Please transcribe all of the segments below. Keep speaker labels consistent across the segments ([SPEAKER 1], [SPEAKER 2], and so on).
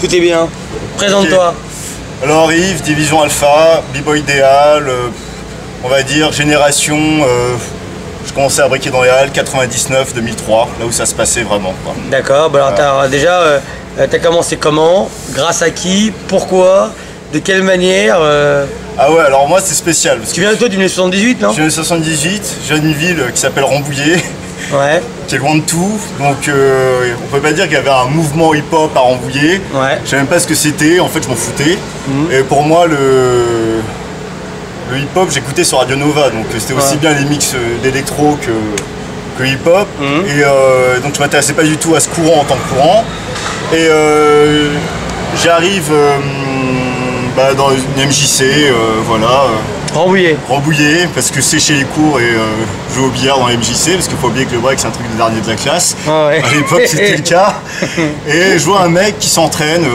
[SPEAKER 1] Tout est bien. Présente-toi.
[SPEAKER 2] Alors Yves, Division Alpha, B-Boy idéal, on va dire génération, je commençais à briquer dans les halles 99-2003, là où ça se passait vraiment.
[SPEAKER 1] D'accord, bah alors déjà, t'as commencé comment? Grâce à qui? Pourquoi? De quelle manière?
[SPEAKER 2] Ah ouais, alors moi c'est spécial. Parce
[SPEAKER 1] tu viens de toi du 78, non?
[SPEAKER 2] Je viens de 78, je viens d'une ville qui s'appelle Rambouillet.
[SPEAKER 1] Ouais.
[SPEAKER 2] Qui est loin de tout, donc on peut pas dire qu'il y avait un mouvement hip-hop à Rambouillet.
[SPEAKER 1] Ouais.
[SPEAKER 2] Je savais même pas ce que c'était, en fait je m'en foutais. Et pour moi le hip-hop j'écoutais sur Radio Nova, donc c'était aussi bien les mix d'électro que hip-hop. Et donc je m'intéressais pas du tout à ce courant en tant que courant. Et j'arrive dans une MJC, voilà. Rambouillet, parce que sécher les cours et jouer au billard dans la MJC, parce qu'il faut oublier que le break c'est un truc de dernier de la classe. À l'époque c'était le cas. Et je vois un mec qui s'entraîne,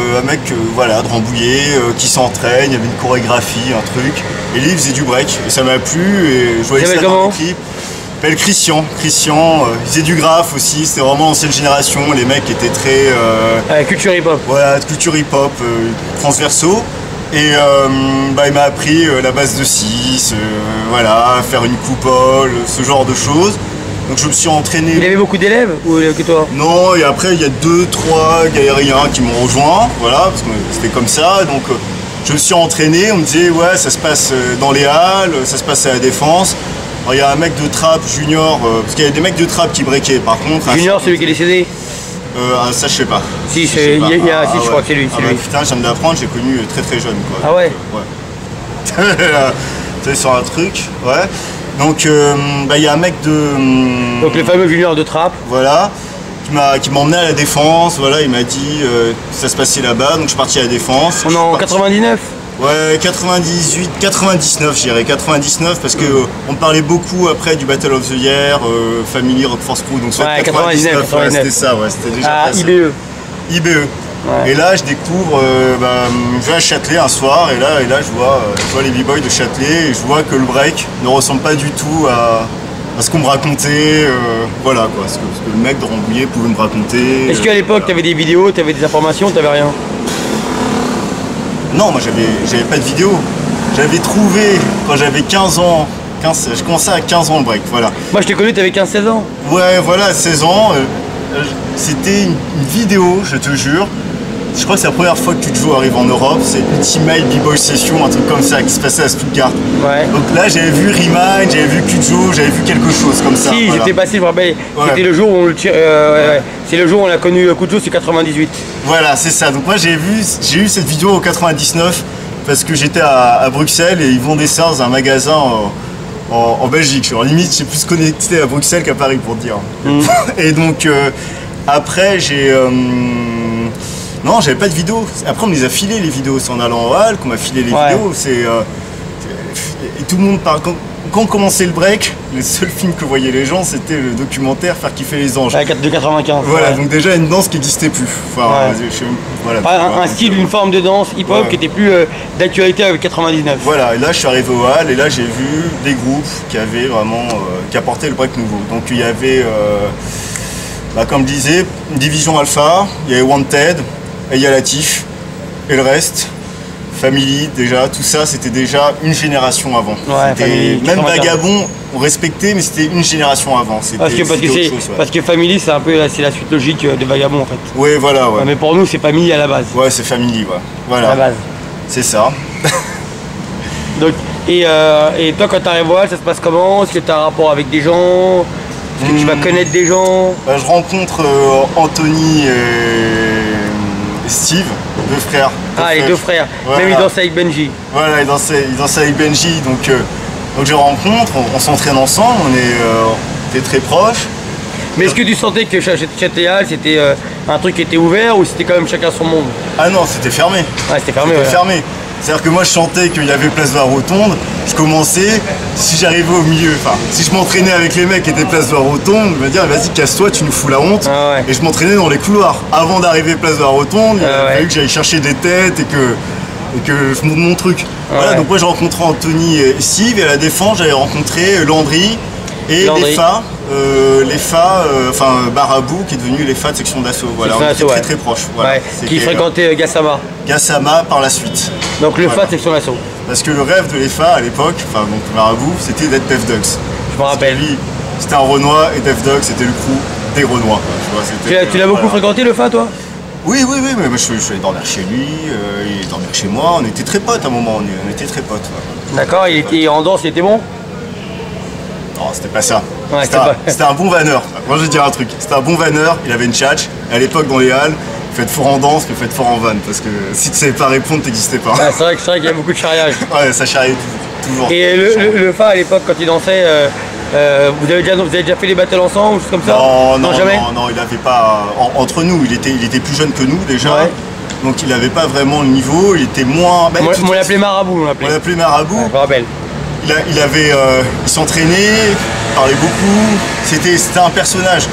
[SPEAKER 2] voilà, de Rambouillet, qui s'entraîne, il y avait une chorégraphie, un truc. Et lui il faisait du break, et ça m'a plu, et je voyais ça dans l'équipe. Il s'appelle Christian, il faisait du graphe aussi, c'était vraiment l'ancienne génération, les mecs étaient très...
[SPEAKER 1] culture hip-hop.
[SPEAKER 2] Voilà, culture hip-hop, transverso. Et il m'a appris la base de 6, voilà, faire une coupole, ce genre de choses. Donc je me suis entraîné.
[SPEAKER 1] Il avait beaucoup d'élèves ou que toi?
[SPEAKER 2] Non, et après il y a 2-3 galériens qui m'ont rejoint, voilà, parce que c'était comme ça. Donc je me suis entraîné, on me disait ouais ça se passe dans les halles, ça se passe à la Défense. Alors il y a un mec de trap junior, parce qu'il y a des mecs de trap qui breakaient par contre.
[SPEAKER 1] Junior, celui qui est décédé?
[SPEAKER 2] Ça je sais pas.
[SPEAKER 1] Si, je crois que c'est lui.
[SPEAKER 2] Putain, je viens de l'apprendre, j'ai connu très jeune quoi.
[SPEAKER 1] Ah ouais?
[SPEAKER 2] Ouais. Tu sur un truc, ouais. Donc il y a un mec de...
[SPEAKER 1] Donc le fameux junior de trap.
[SPEAKER 2] Voilà, qui m'a emmené à la Défense, voilà, il m'a dit ça se passait là-bas, donc je suis parti à la Défense.
[SPEAKER 1] On est en 99?
[SPEAKER 2] Ouais, 98, 99 je dirais, 99 parce que on parlait beaucoup après du Battle of the Year, Family, Rock Force Crew, donc
[SPEAKER 1] ouais, 99,
[SPEAKER 2] ouais, c'était ça, ouais, c'était déjà
[SPEAKER 1] IBE.
[SPEAKER 2] IBE.
[SPEAKER 1] Ouais.
[SPEAKER 2] Et là je découvre, je vais à Châtelet un soir et là je vois les b-boys de Châtelet et je vois que le break ne ressemble pas du tout à ce qu'on me racontait, voilà quoi, ce que le mec de Rambouillet pouvait me raconter.
[SPEAKER 1] Est-ce qu'à l'époque tu avais des vidéos, tu avais des informations, tu n'avais rien?
[SPEAKER 2] Non, moi j'avais pas de vidéo. J'avais trouvé quand j'avais 15 ans, je commençais à 15 ans le break, voilà.
[SPEAKER 1] Moi je t'ai connu, t'avais 15-16 ans.
[SPEAKER 2] Ouais, voilà, 16 ans. C'était une vidéo, je te jure. Je crois que c'est la première fois que Kudjo arrive en Europe, c'est Ultimate B-Boy Session, un truc comme ça qui se passait à Stuttgart.
[SPEAKER 1] Ouais.
[SPEAKER 2] Donc là j'avais vu Remind, j'avais vu Kudjo, j'avais vu quelque chose comme ça.
[SPEAKER 1] Si,
[SPEAKER 2] voilà.
[SPEAKER 1] j'étais passé, je me rappelle, c'était le jour où on le tire. C'est le jour où on a connu Kudjo, c'est 98.
[SPEAKER 2] Voilà, c'est ça. Donc moi j'ai eu cette vidéo au 99 parce que j'étais à Bruxelles et ils vendaient ça dans un magasin en Belgique. En limite, j'ai plus connecté à Bruxelles qu'à Paris pour te dire. Et donc après j'ai... Non, j'avais pas de vidéo. Après, on me les a filées les vidéos. C'est en allant en hall qu'on m'a filé les vidéos. Et tout le monde parle. Quand on commençait le break, le seul film que voyaient les gens, c'était le documentaire Faire kiffer les anges.
[SPEAKER 1] Ouais, de 95.
[SPEAKER 2] Voilà, donc déjà une danse qui n'existait plus. Enfin,
[SPEAKER 1] voilà, un style, une forme de danse hip-hop qui était plus d'actualité avec 99.
[SPEAKER 2] Voilà, et là je suis arrivé au hall et là j'ai vu des groupes qui avaient vraiment qui apportaient le break nouveau. Donc il y avait, comme je disais, Division Alpha, il y avait Wanted. Et il y a Latif, et le reste, Family, déjà, tout ça, c'était déjà une génération avant.
[SPEAKER 1] Ouais, Family,
[SPEAKER 2] même Vagabond, on respectait, mais c'était une génération avant.
[SPEAKER 1] Parce que Family, c'est un peu la suite logique de Vagabond, en fait.
[SPEAKER 2] Oui, voilà, ouais.
[SPEAKER 1] Mais pour nous, c'est Family à la base.
[SPEAKER 2] Ouais, c'est Family, ouais. Voilà.
[SPEAKER 1] À la base.
[SPEAKER 2] C'est ça.
[SPEAKER 1] Donc, et toi, quand tu arrives au hall, ça se passe comment? Est-ce que tu as un rapport avec des gens? Est-ce que tu vas connaître des gens?
[SPEAKER 2] Je rencontre Anthony et Steve, deux frères.
[SPEAKER 1] Les deux frères. Voilà. Même ils dansent avec Benji.
[SPEAKER 2] Voilà, ils dansent avec Benji. Donc je les rencontre, on s'entraîne ensemble, on était très proches.
[SPEAKER 1] Mais est-ce que tu sentais que Châtelet c'était un truc qui était ouvert ou c'était quand même chacun son monde?
[SPEAKER 2] Ah non, c'était fermé.
[SPEAKER 1] Ouais, c'était fermé.
[SPEAKER 2] C'était fermé. C'est-à-dire que moi je chantais qu'il y avait place de la Rotonde, je commençais, si j'arrivais au milieu, enfin si je m'entraînais avec les mecs qui étaient place de la Rotonde, je me dire vas-y casse-toi, tu nous fous la honte. Et je m'entraînais dans les couloirs. Avant d'arriver place de la Rotonde, il a fallu que j'aille chercher des têtes et que je monte mon truc. Voilà, donc moi j'ai rencontré Anthony et Steve et à la Défense j'avais rencontré Landry Et les FA, enfin Barabou qui est devenu les FA de section d'assaut. Voilà, on était très proches. Voilà.
[SPEAKER 1] Ouais. Qui fréquentait Gassama.
[SPEAKER 2] Gassama par la suite.
[SPEAKER 1] Donc le FA de section d'assaut.
[SPEAKER 2] Parce que le rêve de l'EFA à l'époque, enfin donc Barabou, c'était d'être Def Dogs.
[SPEAKER 1] Je me rappelle.
[SPEAKER 2] Lui, c'était un Renoir et Def Dogs, c'était le crew des Renois.
[SPEAKER 1] Tu l'as beaucoup fréquenté le FA toi?
[SPEAKER 2] Oui, mais moi, je suis allé dormir chez lui, il dormir chez moi, on était très potes à un moment, on était très potes. Ouais.
[SPEAKER 1] D'accord, en danse il était bon?
[SPEAKER 2] Non, c'était pas ça.
[SPEAKER 1] Ouais,
[SPEAKER 2] c'était un bon vanneur. Moi je vais dire un truc, c'était un bon vanneur, il avait une tchatch, et à l'époque dans les halles, faites fort en danse, mais faites fort en van, parce que si tu savais pas répondre, t'existais pas.
[SPEAKER 1] Ouais, c'est vrai qu'il y a beaucoup de charriage.
[SPEAKER 2] Ouais, ça charriait toujours.
[SPEAKER 1] Et le FA à l'époque quand il dansait, vous avez déjà fait des battles ensemble ou choses comme ça?
[SPEAKER 2] Non, jamais. Non, il avait pas. Entre nous, il était plus jeune que nous déjà. Ouais. Donc il n'avait pas vraiment le niveau, il était moins.
[SPEAKER 1] Bah, on l'appelait Marabout.
[SPEAKER 2] On l'appelait Marabout.
[SPEAKER 1] Ouais, je me rappelle.
[SPEAKER 2] Il s'entraînait, il parlait beaucoup. C'était un personnage.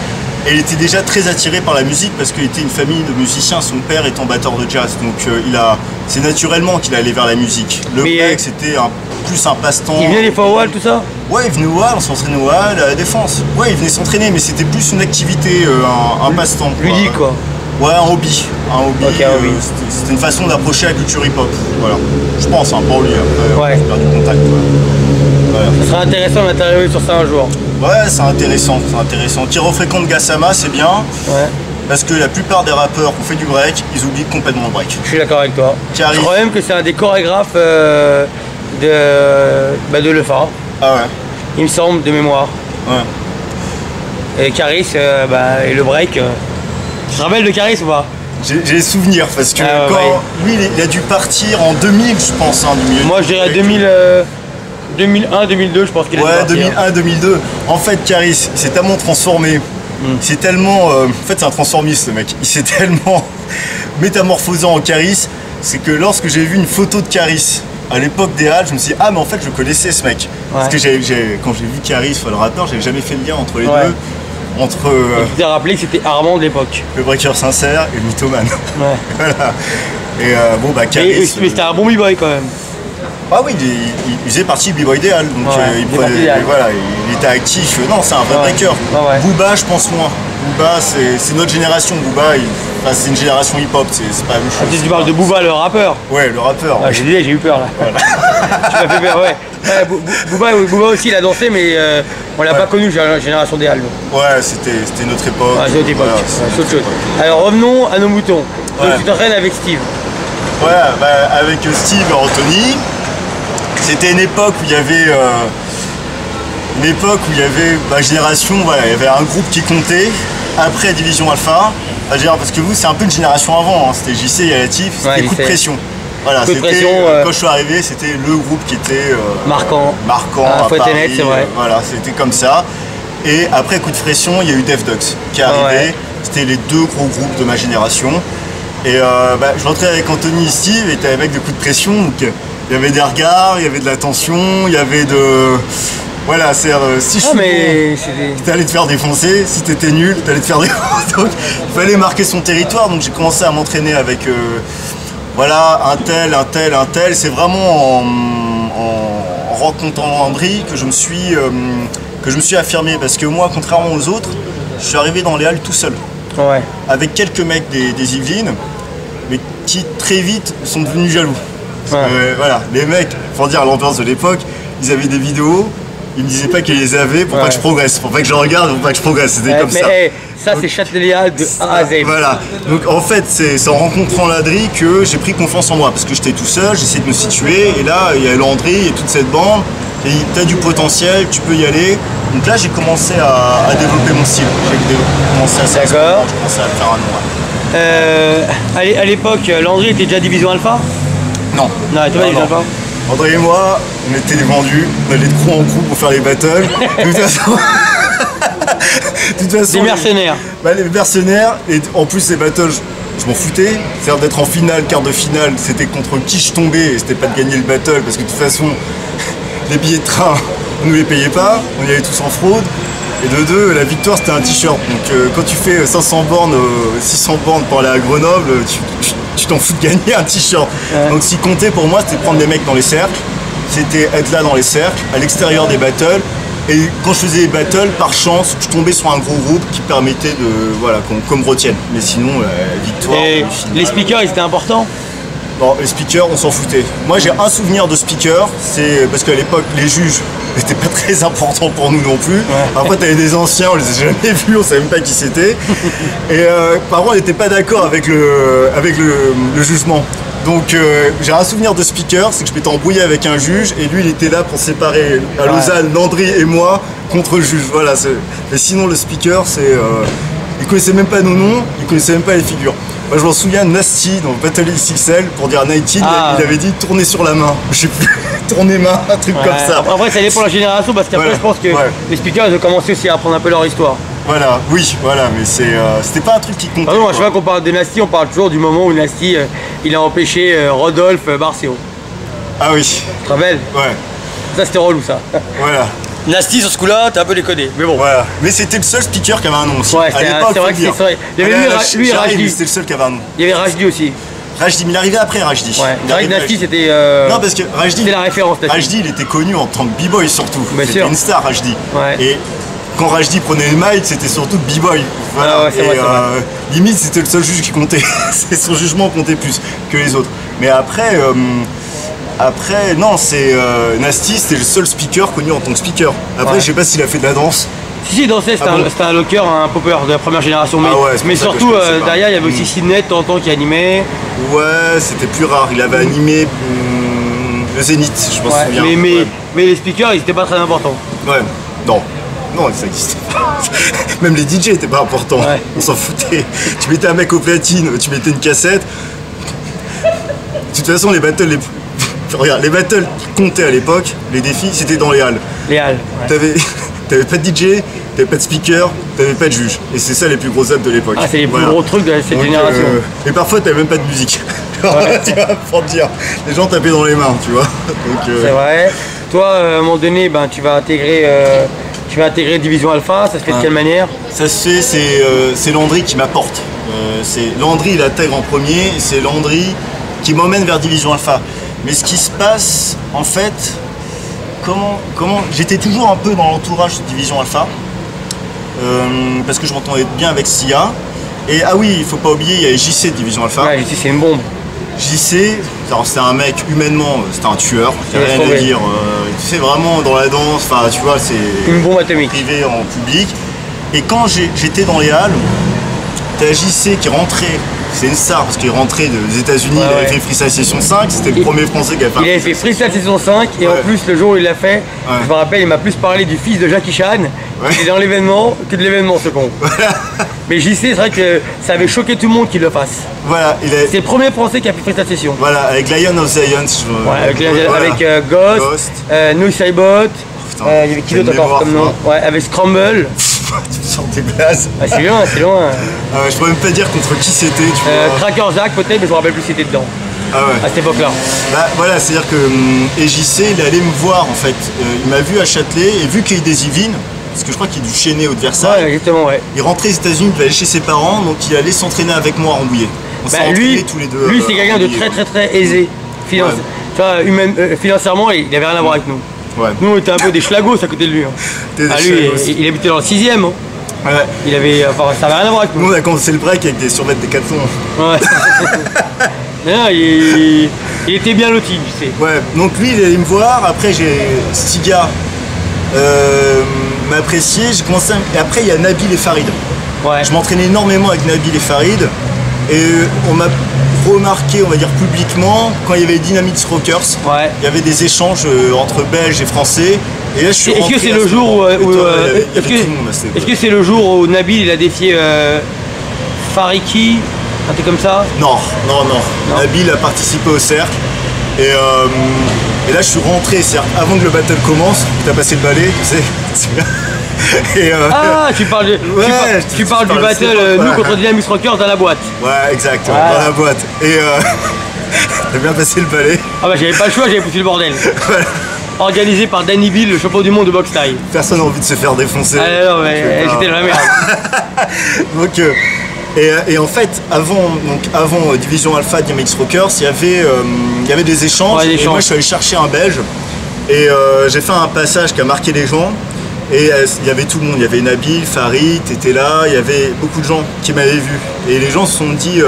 [SPEAKER 2] Et il était déjà très attiré par la musique parce qu'il était une famille de musiciens. Son père étant batteur de jazz, donc c'est naturellement qu'il allait vers la musique. Le break, c'était plus un passe-temps.
[SPEAKER 1] Il venait des fois au hall, tout ça?
[SPEAKER 2] Ouais, il venait au hall, on s'entraînait au hall, à la défense. Ouais, il venait s'entraîner, mais c'était plus une activité, un passe-temps.
[SPEAKER 1] Ludique quoi.
[SPEAKER 2] Ouais, un hobby. Okay, c'était une façon d'approcher la culture hip-hop. Voilà. Je pense, hein, pour lui. Après, on a perdu contact.
[SPEAKER 1] Voilà. Ce serait intéressant d'interviewer sur ça un jour.
[SPEAKER 2] Ouais, c'est intéressant. Qui refréquente Gassama, c'est bien. Ouais. Parce que la plupart des rappeurs qui ont fait du break, ils oublient complètement le break.
[SPEAKER 1] Je suis d'accord avec toi. Je crois même que c'est un des chorégraphes de l'EFA.
[SPEAKER 2] Ah ouais.
[SPEAKER 1] Il me semble, de mémoire. Ouais. Et Caris, et le break. Tu te rappelles de Caris ou pas?
[SPEAKER 2] J'ai des souvenirs parce que lui, il a dû partir en 2000, je pense. Hein,
[SPEAKER 1] moi, je dirais 2001, 2002, je pense qu'il a dû partir.
[SPEAKER 2] 2001, 2002. En fait, Caris, il s'est tellement transformé. C'est tellement. En fait, c'est un transformiste, ce mec. Il s'est tellement métamorphosé en Caris. C'est que lorsque j'ai vu une photo de Caris à l'époque des Halles, je me suis dit, ah, mais en fait, je connaissais ce mec. Ouais. Parce que quand j'ai vu Caris, le rappeur, j'avais jamais fait le lien entre les deux.
[SPEAKER 1] Tu t'es rappelé que c'était Armand de l'époque.
[SPEAKER 2] Le breaker sincère et le mythomane. Ouais. Voilà. Et Caris.
[SPEAKER 1] Mais c'était un bon b-boy quand même.
[SPEAKER 2] Ah oui, il faisait partie du B-Boy des Halles. Donc il était actif. Non, c'est un vrai breaker. Booba, je pense moins. Booba, c'est notre génération. Booba, c'est une génération hip-hop. C'est pas la même chose.
[SPEAKER 1] Tu parles de Booba, le rappeur?
[SPEAKER 2] Ouais, le rappeur.
[SPEAKER 1] J'ai eu peur là. Voilà. Tu m'as fait peur, ouais. Booba aussi, il a dansé, mais on l'a pas connu, génération des Halles.
[SPEAKER 2] Ouais, c'était notre époque.
[SPEAKER 1] C'est notre époque. C'est autre chose. Alors revenons à nos moutons. Donc tu t'entraînes avec Steve.
[SPEAKER 2] Ouais, avec Steve et Anthony. C'était une époque où il y avait génération, voilà, il y avait un groupe qui comptait après Division Alpha. Parce que vous, c'est un peu une génération avant, hein. C'était JC et Alatif, c'était Coup de Pression. Voilà, quand je suis arrivé, c'était le groupe qui était
[SPEAKER 1] marquant
[SPEAKER 2] à
[SPEAKER 1] Paris, c'est vrai.
[SPEAKER 2] Voilà, c'était comme ça. Et après Coup de Pression, il y a eu Def Dogs qui est arrivé. C'était les deux gros groupes de ma génération. Et je rentrais avec Anthony et Steve, et t'avais avec de Coup de Pression. Donc, il y avait des regards, il y avait de l'attention, il y avait de... Voilà, si t'allais te faire défoncer, si t'étais nul, t'allais te faire défoncer. Donc il fallait marquer son territoire, donc j'ai commencé à m'entraîner avec un tel. C'est vraiment en rencontrant Landry que je me suis affirmé. Parce que moi, contrairement aux autres, je suis arrivé dans les Halles tout seul. Ouais. Avec quelques mecs des Yvelines, mais qui très vite sont devenus jaloux. Voilà, les mecs, pour dire l'ambiance de l'époque, ils avaient des vidéos, ils me disaient pas qu'ils les avaient pour pas que je progresse, pour pas que je regarde, pour pas que je progresse, c'était comme ça.
[SPEAKER 1] Ça c'est Châtelet de A à Z.
[SPEAKER 2] Voilà, donc en fait c'est en rencontrant Landry que j'ai pris confiance en moi, parce que j'étais tout seul, j'essayais de me situer, et là il y a Landry et toute cette bande, et t'as du potentiel, tu peux y aller. Donc là j'ai commencé à développer mon style, j'ai commencé à le faire à
[SPEAKER 1] nous. À l'époque, Landry était déjà Division Alpha?
[SPEAKER 2] Non.
[SPEAKER 1] Non, il était pas Division Alpha.
[SPEAKER 2] André et moi, on était des vendus, on allait de crew en crew pour faire les battles. De toute façon,
[SPEAKER 1] des mercenaires.
[SPEAKER 2] Les mercenaires, et en plus les battles, je m'en foutais. C'est-à-dire d'être en finale, quart de finale, c'était contre qui je tombais, et c'était pas de gagner le battle, parce que de toute façon, les billets de train, on ne les payait pas, on y allait tous en fraude. Et de deux, la victoire c'était un t-shirt. Donc quand tu fais 500 bornes, 600 bornes pour aller à Grenoble, tu t'en fous de gagner un t-shirt. Ouais. Donc ce qui comptait pour moi, c'était prendre des mecs dans les cercles, c'était être là dans les cercles, à l'extérieur des battles, Et quand je faisais des battles, par chance, je tombais sur un gros groupe qui permettait de, voilà, qu'on me retienne. Mais sinon, la victoire.
[SPEAKER 1] Et les speakers, ils étaient importants?
[SPEAKER 2] Bon, les speakers, on s'en foutait. Moi, j'ai un souvenir de speaker, c'est parce qu'à l'époque, les juges n'étaient pas très importants pour nous non plus. Ouais. Après, t'avais des anciens, on les a jamais vus, on savait même pas qui c'était. Et par contre, on n'était pas d'accord avec le jugement. Donc, j'ai un souvenir de speaker, c'est que je m'étais embrouillé avec un juge et lui, il était là pour séparer à Lausanne, Landry et moi contre le juge. Voilà. Mais sinon, le speaker, c'est, il connaissait même pas nos noms, il connaissait même pas les figures. Moi, je m'en souviens, Nasty dans Battle XXL pour dire 19, il avait dit tourner sur la main. Je sais plus, tourner main, un truc comme ça.
[SPEAKER 1] Après, ça dépend de la génération parce qu'après, je pense que les speakers ils ont commencé aussi à apprendre un peu leur histoire.
[SPEAKER 2] Voilà, oui, voilà, mais c'était pas un truc qui comptait.
[SPEAKER 1] Ah non, à chaque fois qu'on parle de Nasty, on parle toujours du moment où Nasty il a empêché Rodolphe Barcio.
[SPEAKER 2] Ah oui.
[SPEAKER 1] Tu te rappelles?
[SPEAKER 2] Ouais.
[SPEAKER 1] Ça, c'était relou, ça.
[SPEAKER 2] Voilà.
[SPEAKER 1] Nasty sur ce coup-là, t'as un peu décodé, mais bon.
[SPEAKER 2] Voilà. Mais c'était le seul speaker qui avait un nom aussi.
[SPEAKER 1] Ouais, c'est vrai que c'est vrai. Il y avait lui et Rajdi.
[SPEAKER 2] C'était le seul qui avait un nom.
[SPEAKER 1] Il y avait Rajdi aussi.
[SPEAKER 2] Rajdi, mais il arrivait après Rajdi.
[SPEAKER 1] Ouais, Nasty c'était.
[SPEAKER 2] Non, parce que Rajdi.
[SPEAKER 1] C'était la référence.
[SPEAKER 2] Rajdi, il était connu en tant que b-boy surtout. C'était une star, Rajdi.
[SPEAKER 1] Ouais.
[SPEAKER 2] Et quand Rajdi prenait le mic, c'était surtout b-boy. Voilà.
[SPEAKER 1] Ah ouais, c'est vrai.
[SPEAKER 2] Limite, c'était le seul juge qui comptait. Son jugement comptait plus que les autres. Mais après. Après, non, c'est Nasty, c'était le seul speaker connu en tant que speaker. Après, je sais pas s'il a fait de la danse.
[SPEAKER 1] Si, il dansait, c'était un locker, un popper de la première génération. Mais surtout, derrière, il y avait aussi Sidney de temps en temps qui animait. Ouais,
[SPEAKER 2] c'était plus rare. Il avait animé le Zénith, je m'en souviens.
[SPEAKER 1] Mais les speakers, ils étaient pas très importants.
[SPEAKER 2] Ouais, non. Non, ça existait pas. Même les DJ étaient pas importants. Ouais. On s'en foutait. Tu mettais un mec au platine, tu mettais une cassette. De toute façon, les battles regarde, les battles qui comptaient à l'époque, les défis, c'était dans les halles.
[SPEAKER 1] Les halles. Ouais.
[SPEAKER 2] T'avais pas de DJ, t'avais pas de speaker, t'avais pas de juge. Et c'est ça les plus grosses halles de l'époque.
[SPEAKER 1] Ah, c'est les plus gros trucs de cette génération.
[SPEAKER 2] Et parfois, t'avais même pas de musique. Ouais. Tu vois, pour te dire. Les gens tapaient dans les mains, tu vois.
[SPEAKER 1] C'est vrai. Toi, à un moment donné, ben, tu vas intégrer Division Alpha. Ça se fait de quelle manière?
[SPEAKER 2] Ça se fait, c'est Landry qui m'apporte. Landry, il intègre en premier, et c'est Landry qui m'emmène vers Division Alpha. Mais ce qui se passe, en fait, comment j'étais toujours un peu dans l'entourage de Division Alpha, parce que je m'entendais bien avec Sia. Et ah oui, il faut pas oublier, il y avait JC de Division Alpha.
[SPEAKER 1] Ouais, JC, c'est une bombe.
[SPEAKER 2] JC, c'était un mec, humainement, c'était un tueur, il n'y a rien à dire. Tu sais, vraiment dans la danse, enfin, tu vois, c'est
[SPEAKER 1] une bombe atomique.
[SPEAKER 2] Privé en public. Et quand j'étais dans les halles, t'as JC qui rentrait. C'est une star parce qu'il est rentré des États-Unis, il avait fait Freestyle Session 5, c'était le premier français qui a fait.
[SPEAKER 1] Il avait fait Freestyle Session 5 et en plus le jour où il l'a fait, je me rappelle, il m'a plus parlé du fils de Jackie Chan qui est dans l'événement que de l'événement ce con. Mais JC, c'est vrai que ça avait choqué tout le monde qu'il le fasse.
[SPEAKER 2] Voilà,
[SPEAKER 1] c'est le premier français qui a fait Freestyle Session.
[SPEAKER 2] Voilà, avec Lion of Zion, si je veux.
[SPEAKER 1] Avec Ghost, No Cybot, il y avait qui d'autre encore comme nom? Ouais, avec Scramble.
[SPEAKER 2] Tu me sors des blazes.
[SPEAKER 1] Ah, c'est loin, c'est loin.
[SPEAKER 2] Je pourrais même pas dire contre qui c'était.
[SPEAKER 1] Cracker Zach peut-être, mais je me rappelle plus si c'était dedans.
[SPEAKER 2] Ah ouais.
[SPEAKER 1] À cette époque-là.
[SPEAKER 2] Bah voilà, c'est-à-dire que JC, il allait me voir en fait. Il m'a vu à Châtelet et vu qu'il est des Yvelines, parce que je crois qu'il est du Chesnay ou de Versailles.
[SPEAKER 1] Ouais, exactement, ouais.
[SPEAKER 2] Il rentrait aux États-Unis, il devait aller chez ses parents, donc il allait s'entraîner avec moi à Rambouillet. On s'est entraînés tous les deux.
[SPEAKER 1] Lui, c'est quelqu'un de très aisé. Tu vois, financièrement, il avait rien à voir avec nous. Ouais. Nous, on était un peu des schlagos à côté de lui. Lui, il habitait dans le 6ème. Ouais. Il avait, ça n'avait rien à voir avec nous.
[SPEAKER 2] Nous, on a commencé le break avec des survêtements Décathlon. Ouais.
[SPEAKER 1] Non, il était bien loti, tu sais.
[SPEAKER 2] Ouais, donc lui, il allait me voir. Après, Stiga m'a apprécié. J'ai commencé et après, il y a Nabil et Farid. Ouais. Je m'entraînais énormément avec Nabil et Farid. Et on m'a remarqué, on va dire publiquement, quand il y avait Dynamix Rockers, il y avait des échanges entre Belges et Français. Et là, je suis
[SPEAKER 1] est-ce que c'est le jour où est-ce que c'est le jour où Nabil il a défié Fariki, un truc comme ça?
[SPEAKER 2] Non. Nabil a participé au cercle. Et là, je suis rentré, c'est-à-dire avant que le battle commence, tu as passé le balai, tu sais.
[SPEAKER 1] Tu parles du battle nous contre Dynamix Rockers dans la boîte.
[SPEAKER 2] Ouais, exact, dans la boîte. Et t'as bien passé le balai.
[SPEAKER 1] Ah bah j'avais pas le choix, j'avais poussé le bordel. Organisé par Danny Bill, le champion du monde de boxe taille.
[SPEAKER 2] Personne n'a envie de se faire défoncer.
[SPEAKER 1] Ah non, mais j'étais dans la merde.
[SPEAKER 2] Donc, et en fait, avant Division Alpha, DMX Rockers, il y avait des échanges. Et moi, je suis allé chercher un Belge. Et j'ai fait un passage qui a marqué les gens. Et il y avait tout le monde, il y avait Nabil, Farid, t'étais là, il y avait beaucoup de gens qui m'avaient vu. Et les gens se sont dit,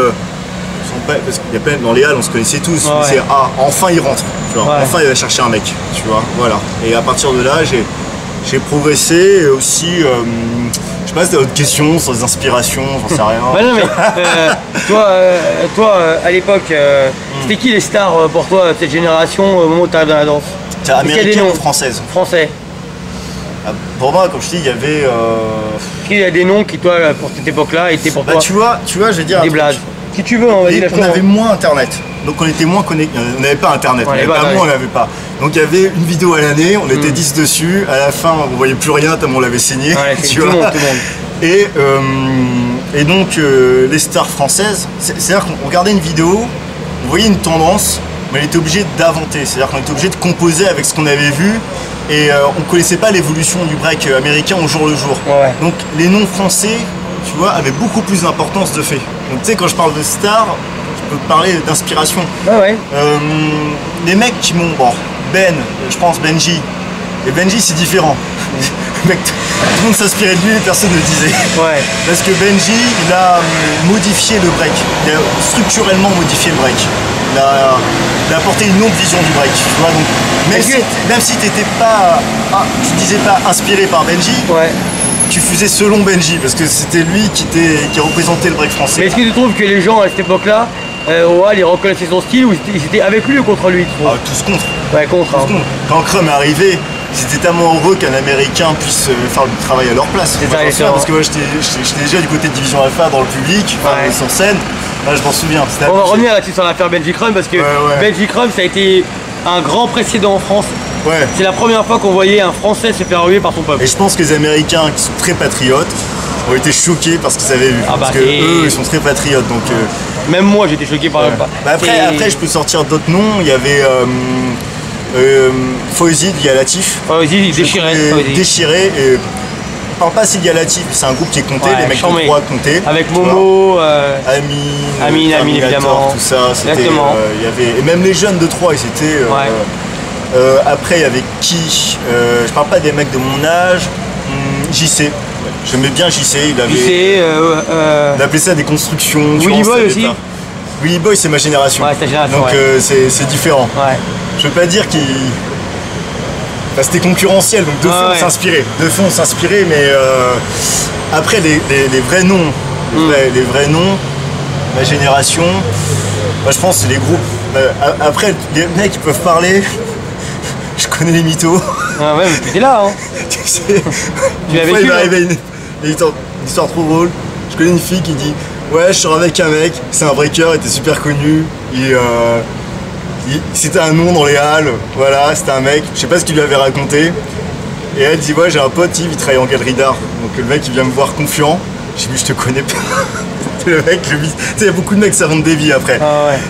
[SPEAKER 2] parce qu'il y a plein dans les halles, on se connaissait tous, mais c'est enfin il rentre, tu vois, enfin il va chercher un mec, tu vois, voilà. Et à partir de là, j'ai progressé et aussi, je sais pas si t'as d'autres questions sur les inspirations, j'en sais rien.
[SPEAKER 1] Non, mais, toi à l'époque, c'était qui les stars pour toi de cette génération au moment où tu arrives dans la danse?
[SPEAKER 2] T'es américaine ou française?
[SPEAKER 1] Français.
[SPEAKER 2] Pour moi, comme je dis, il y avait.
[SPEAKER 1] Il y a des noms qui, toi, pour cette époque-là, étaient pour toi.
[SPEAKER 2] Tu vois, je vais dire.
[SPEAKER 1] Des blazes. Si tu veux, on va dire.
[SPEAKER 2] On avait moins Internet, donc on était moins connectés. On n'avait pas Internet, on n'avait pas. Donc il y avait une vidéo à l'année, on était 10 dessus. À la fin, on voyait plus rien tellement on l'avait saigné.
[SPEAKER 1] Tu vois. Tout le monde.
[SPEAKER 2] Et donc les stars françaises, c'est-à-dire qu'on regardait une vidéo, on voyait une tendance, mais on était obligé d'inventer. C'est-à-dire qu'on était obligé de composer avec ce qu'on avait vu. Et on ne connaissait pas l'évolution du break américain au jour le jour. Donc les noms français, tu vois, avaient beaucoup plus d'importance de fait. Donc tu sais, quand je parle de stars, je peux te parler d'inspiration. Les mecs qui m'ont... Bon, je pense Benji. Et Benji, c'est différent. Mec, tout le monde s'inspirait de lui et personne ne le disait. Parce que Benji, il a modifié le break. Il a structurellement modifié le break. Il a apporté une autre vision du break, tu vois, donc même si t'étais pas, tu disais pas inspiré par Benji, tu faisais selon Benji, parce que c'était lui qui représentait le break français.
[SPEAKER 1] Mais est-ce que tu trouves que les gens à cette époque-là, au hall, ils reconnaissaient son style ou ils étaient avec lui ou contre lui?
[SPEAKER 2] Tous contre.
[SPEAKER 1] Contre.
[SPEAKER 2] Quand Crum est arrivé, c'était tellement heureux qu'un Américain puisse faire le travail à leur place. Parce que moi j'étais déjà du côté de Division Alpha dans le public, sur scène. Là, je m'en souviens.
[SPEAKER 1] On va revenir là-dessus sur l'affaire Benji Crum parce que Benji Crum, ça a été un grand précédent en France. C'est la première fois qu'on voyait un Français se faire ruer par son peuple.
[SPEAKER 2] Et je pense que les Américains qui sont très patriotes ont été choqués par ce qu'ils avaient vu. Parce que eux, ils sont très patriotes. Donc,
[SPEAKER 1] même moi, j'étais choqué par le
[SPEAKER 2] après, je peux sortir d'autres noms. Il y avait Fawzi, Lia Latif.
[SPEAKER 1] Fawzi, déchiré.
[SPEAKER 2] Et je parle pas Sidia Latif, c'est un groupe qui est compté, les mecs de droit comptés.
[SPEAKER 1] Avec Momo,
[SPEAKER 2] Amine
[SPEAKER 1] évidemment.
[SPEAKER 2] Tout ça, y avait, et même les jeunes de Troyes, ils étaient. Après, il y avait qui je parle pas des mecs de mon âge. JC. J'aimais bien JC. Il appelait ça des constructions.
[SPEAKER 1] Willy Boy aussi.
[SPEAKER 2] Willy Boy, c'est ma génération.
[SPEAKER 1] C'est ta génération.
[SPEAKER 2] Donc c'est différent. Je veux pas dire qu'il. C'était concurrentiel, donc deux fois on s'inspirait. Mais après les vrais noms, les vrais noms, ma génération, je pense que c'est les groupes. Après, les mecs qui peuvent parler, je connais les mythos.
[SPEAKER 1] Mais t'étais là, hein.
[SPEAKER 2] Tu sais, il m'est arrivé une histoire trop drôle. Je connais une fille qui dit ouais, je sors avec un mec, c'est un breaker, il était super connu. C'était un nom dans les halles, voilà, c'était un mec, je sais pas ce qu'il lui avait raconté. Et elle dit ouais, j'ai un pote, Yves, il travaille en galerie d'art. Donc le mec il vient me voir confiant. J'ai dit je te connais pas. Le mec, tu sais, il y a beaucoup de mecs ça rentre des vies après.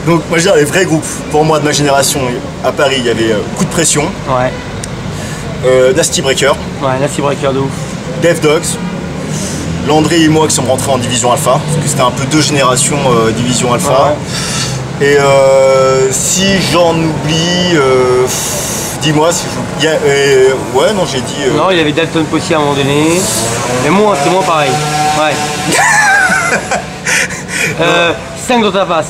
[SPEAKER 2] Donc moi je veux dire les vrais groupes, pour moi de ma génération, à Paris il y avait Coup de Pression. Nasty Breaker.
[SPEAKER 1] Nasty Breaker de ouf.
[SPEAKER 2] Dev Dogs. Landry et moi qui sommes rentrés en Division Alpha, parce que c'était un peu deux générations Division Alpha. Et si j'en oublie, dis-moi si j'oublie. Ouais, non, j'ai dit.
[SPEAKER 1] Non, il y avait Dalton Possi à un moment donné. Mais moi, c'est moi pareil. 5 dans ta face.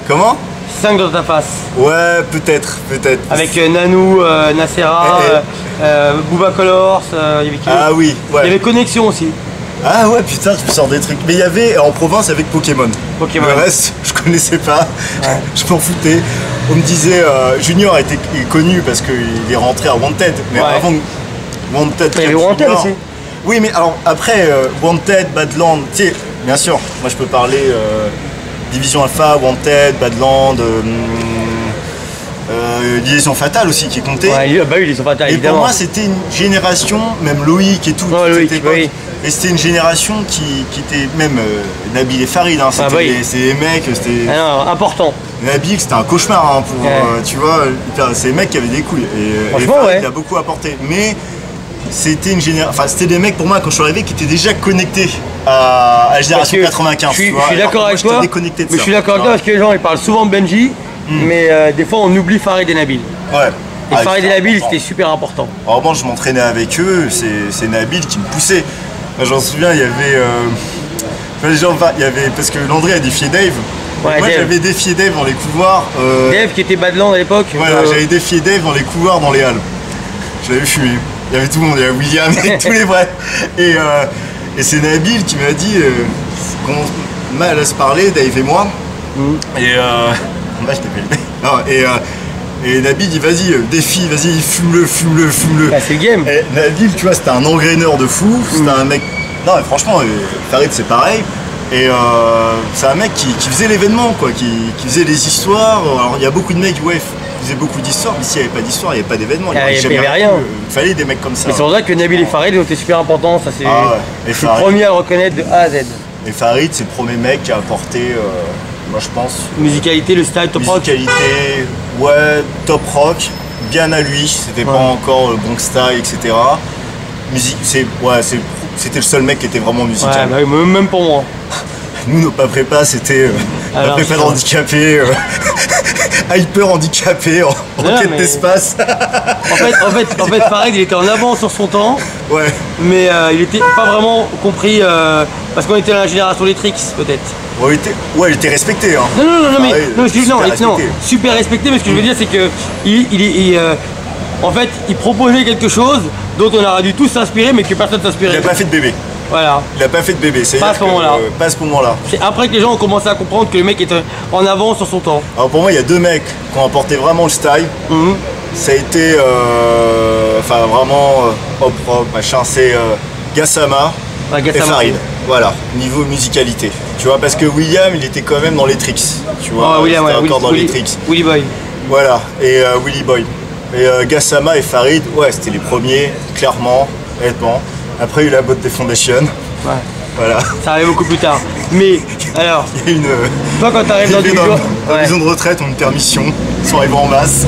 [SPEAKER 2] Comment?
[SPEAKER 1] 5 dans ta face.
[SPEAKER 2] Ouais, peut-être.
[SPEAKER 1] Avec Nanou, Nacera, Booba Colors, il y avait qui?
[SPEAKER 2] Ah oui,
[SPEAKER 1] Il y avait Connexion aussi.
[SPEAKER 2] Ah ouais, putain, tu me sors des trucs. Mais il y avait en province avec Pokémon. Le reste, je connaissais pas. Je m'en foutais. On me disait, Junior est connu parce qu'il est rentré à Wanted. Mais avant Wanted.
[SPEAKER 1] Il y avait Wanted aussi.
[SPEAKER 2] Oui, mais alors après, Wanted, Badland, tu sais, bien sûr, moi je peux parler Division Alpha, Wanted, Badland. Liaison Fatale aussi qui comptait.
[SPEAKER 1] Liaison Fatale, évidemment.
[SPEAKER 2] Et pour moi c'était une génération, même Loïc et tout, cette époque. Et c'était une génération qui était même Nabil et Farid, hein, c'est des mecs, c'était
[SPEAKER 1] important.
[SPEAKER 2] Nabil c'était un cauchemar hein, pour tu vois, c'est des mecs qui avaient des couilles et Farid il a beaucoup apporté. Mais c'était une génération, enfin c'était des mecs pour moi quand je suis arrivé qui étaient déjà connectés à la génération 95.
[SPEAKER 1] Je suis d'accord avec toi, mais je suis d'accord avec toi parce que les gens ils parlent souvent de Benji. Mais des fois on oublie Farid et Nabil. Et Farid et Nabil, c'était super important.
[SPEAKER 2] Alors moi, je m'entraînais avec eux, c'est Nabil qui me poussait. J'en souviens, il y avait... parce que Landry a défié Dave. Ouais, moi j'avais défié Dave dans les couloirs.
[SPEAKER 1] Dave qui était Badland à l'époque.
[SPEAKER 2] Voilà, j'avais défié Dave dans les couloirs dans les halles. Je l'avais fumé. Il y avait tout le monde, il y avait William et tous les vrais. Et c'est Nabil qui m'a dit qu'on allait se parler, Dave et moi. Et Nabil dit vas-y, défi, vas-y, fume-le.
[SPEAKER 1] Bah, c'est le game.
[SPEAKER 2] Et Nabil, tu vois, c'était un engraineur de fou, c'était un mec. Non, mais franchement, Farid c'est pareil. Et c'est un mec qui faisait l'événement, quoi, qui faisait les histoires. Alors il y a beaucoup de mecs, qui faisaient beaucoup d'histoires, mais s'il n'y avait pas d'histoire, il n'y avait pas d'événement.
[SPEAKER 1] Il n'y avait rien.
[SPEAKER 2] Il fallait des mecs comme ça.
[SPEAKER 1] Mais c'est pour ça que Nabil et Farid ont été super importants. Ça, c'est le premier à reconnaître de A à Z.
[SPEAKER 2] Et Farid, c'est le premier mec qui a apporté, moi je pense.
[SPEAKER 1] Musicalité, le style, top rock.
[SPEAKER 2] Musicalité, ouais, top rock, bien à lui. C'était pas encore Gangsta, etc. Musique, c'était le seul mec qui était vraiment musical.
[SPEAKER 1] Ouais, bah, même pour moi.
[SPEAKER 2] Nous, nos pas prépa, c'était la prépa d'handicapé, hyper handicapé, en quête d'espace.
[SPEAKER 1] En fait, Farid, il était en avant sur son temps.
[SPEAKER 2] Ouais.
[SPEAKER 1] Mais il était pas vraiment compris parce qu'on était dans la génération des tricks, peut-être.
[SPEAKER 2] Ouais, il était respecté. Hein.
[SPEAKER 1] Non, super respecté, mais ce que je veux dire, c'est que en fait, il proposait quelque chose dont on aurait dû tous s'inspirer, mais que personne s'inspirait.
[SPEAKER 2] Il n'a pas fait de bébé.
[SPEAKER 1] Voilà.
[SPEAKER 2] Il n'a pas fait de bébé, c'est
[SPEAKER 1] pas à ce moment-là.
[SPEAKER 2] Pas à ce moment-là.
[SPEAKER 1] C'est après que les gens ont commencé à comprendre que le mec était en avance sur son temps.
[SPEAKER 2] Alors pour moi, il y a deux mecs qui ont apporté vraiment le style. Ça a été, vraiment hop, machin, c'est Gassama et Farid. Voilà, niveau musicalité. Tu vois, parce que William, il était quand même dans les tricks. Tu vois,
[SPEAKER 1] William,
[SPEAKER 2] encore dans les tricks.
[SPEAKER 1] Willy Boy.
[SPEAKER 2] Voilà, et Willy Boy. Et Gassama et Farid, c'était les premiers, clairement, honnêtement. Après, il y a eu la botte des Foundations.
[SPEAKER 1] Ouais.
[SPEAKER 2] Voilà.
[SPEAKER 1] Ça arrive beaucoup plus tard. Mais, alors,
[SPEAKER 2] il y a une.
[SPEAKER 1] Toi, quand t'arrives dans
[SPEAKER 2] une maison de retraite, on a une permission. Ils sont arrivés en masse.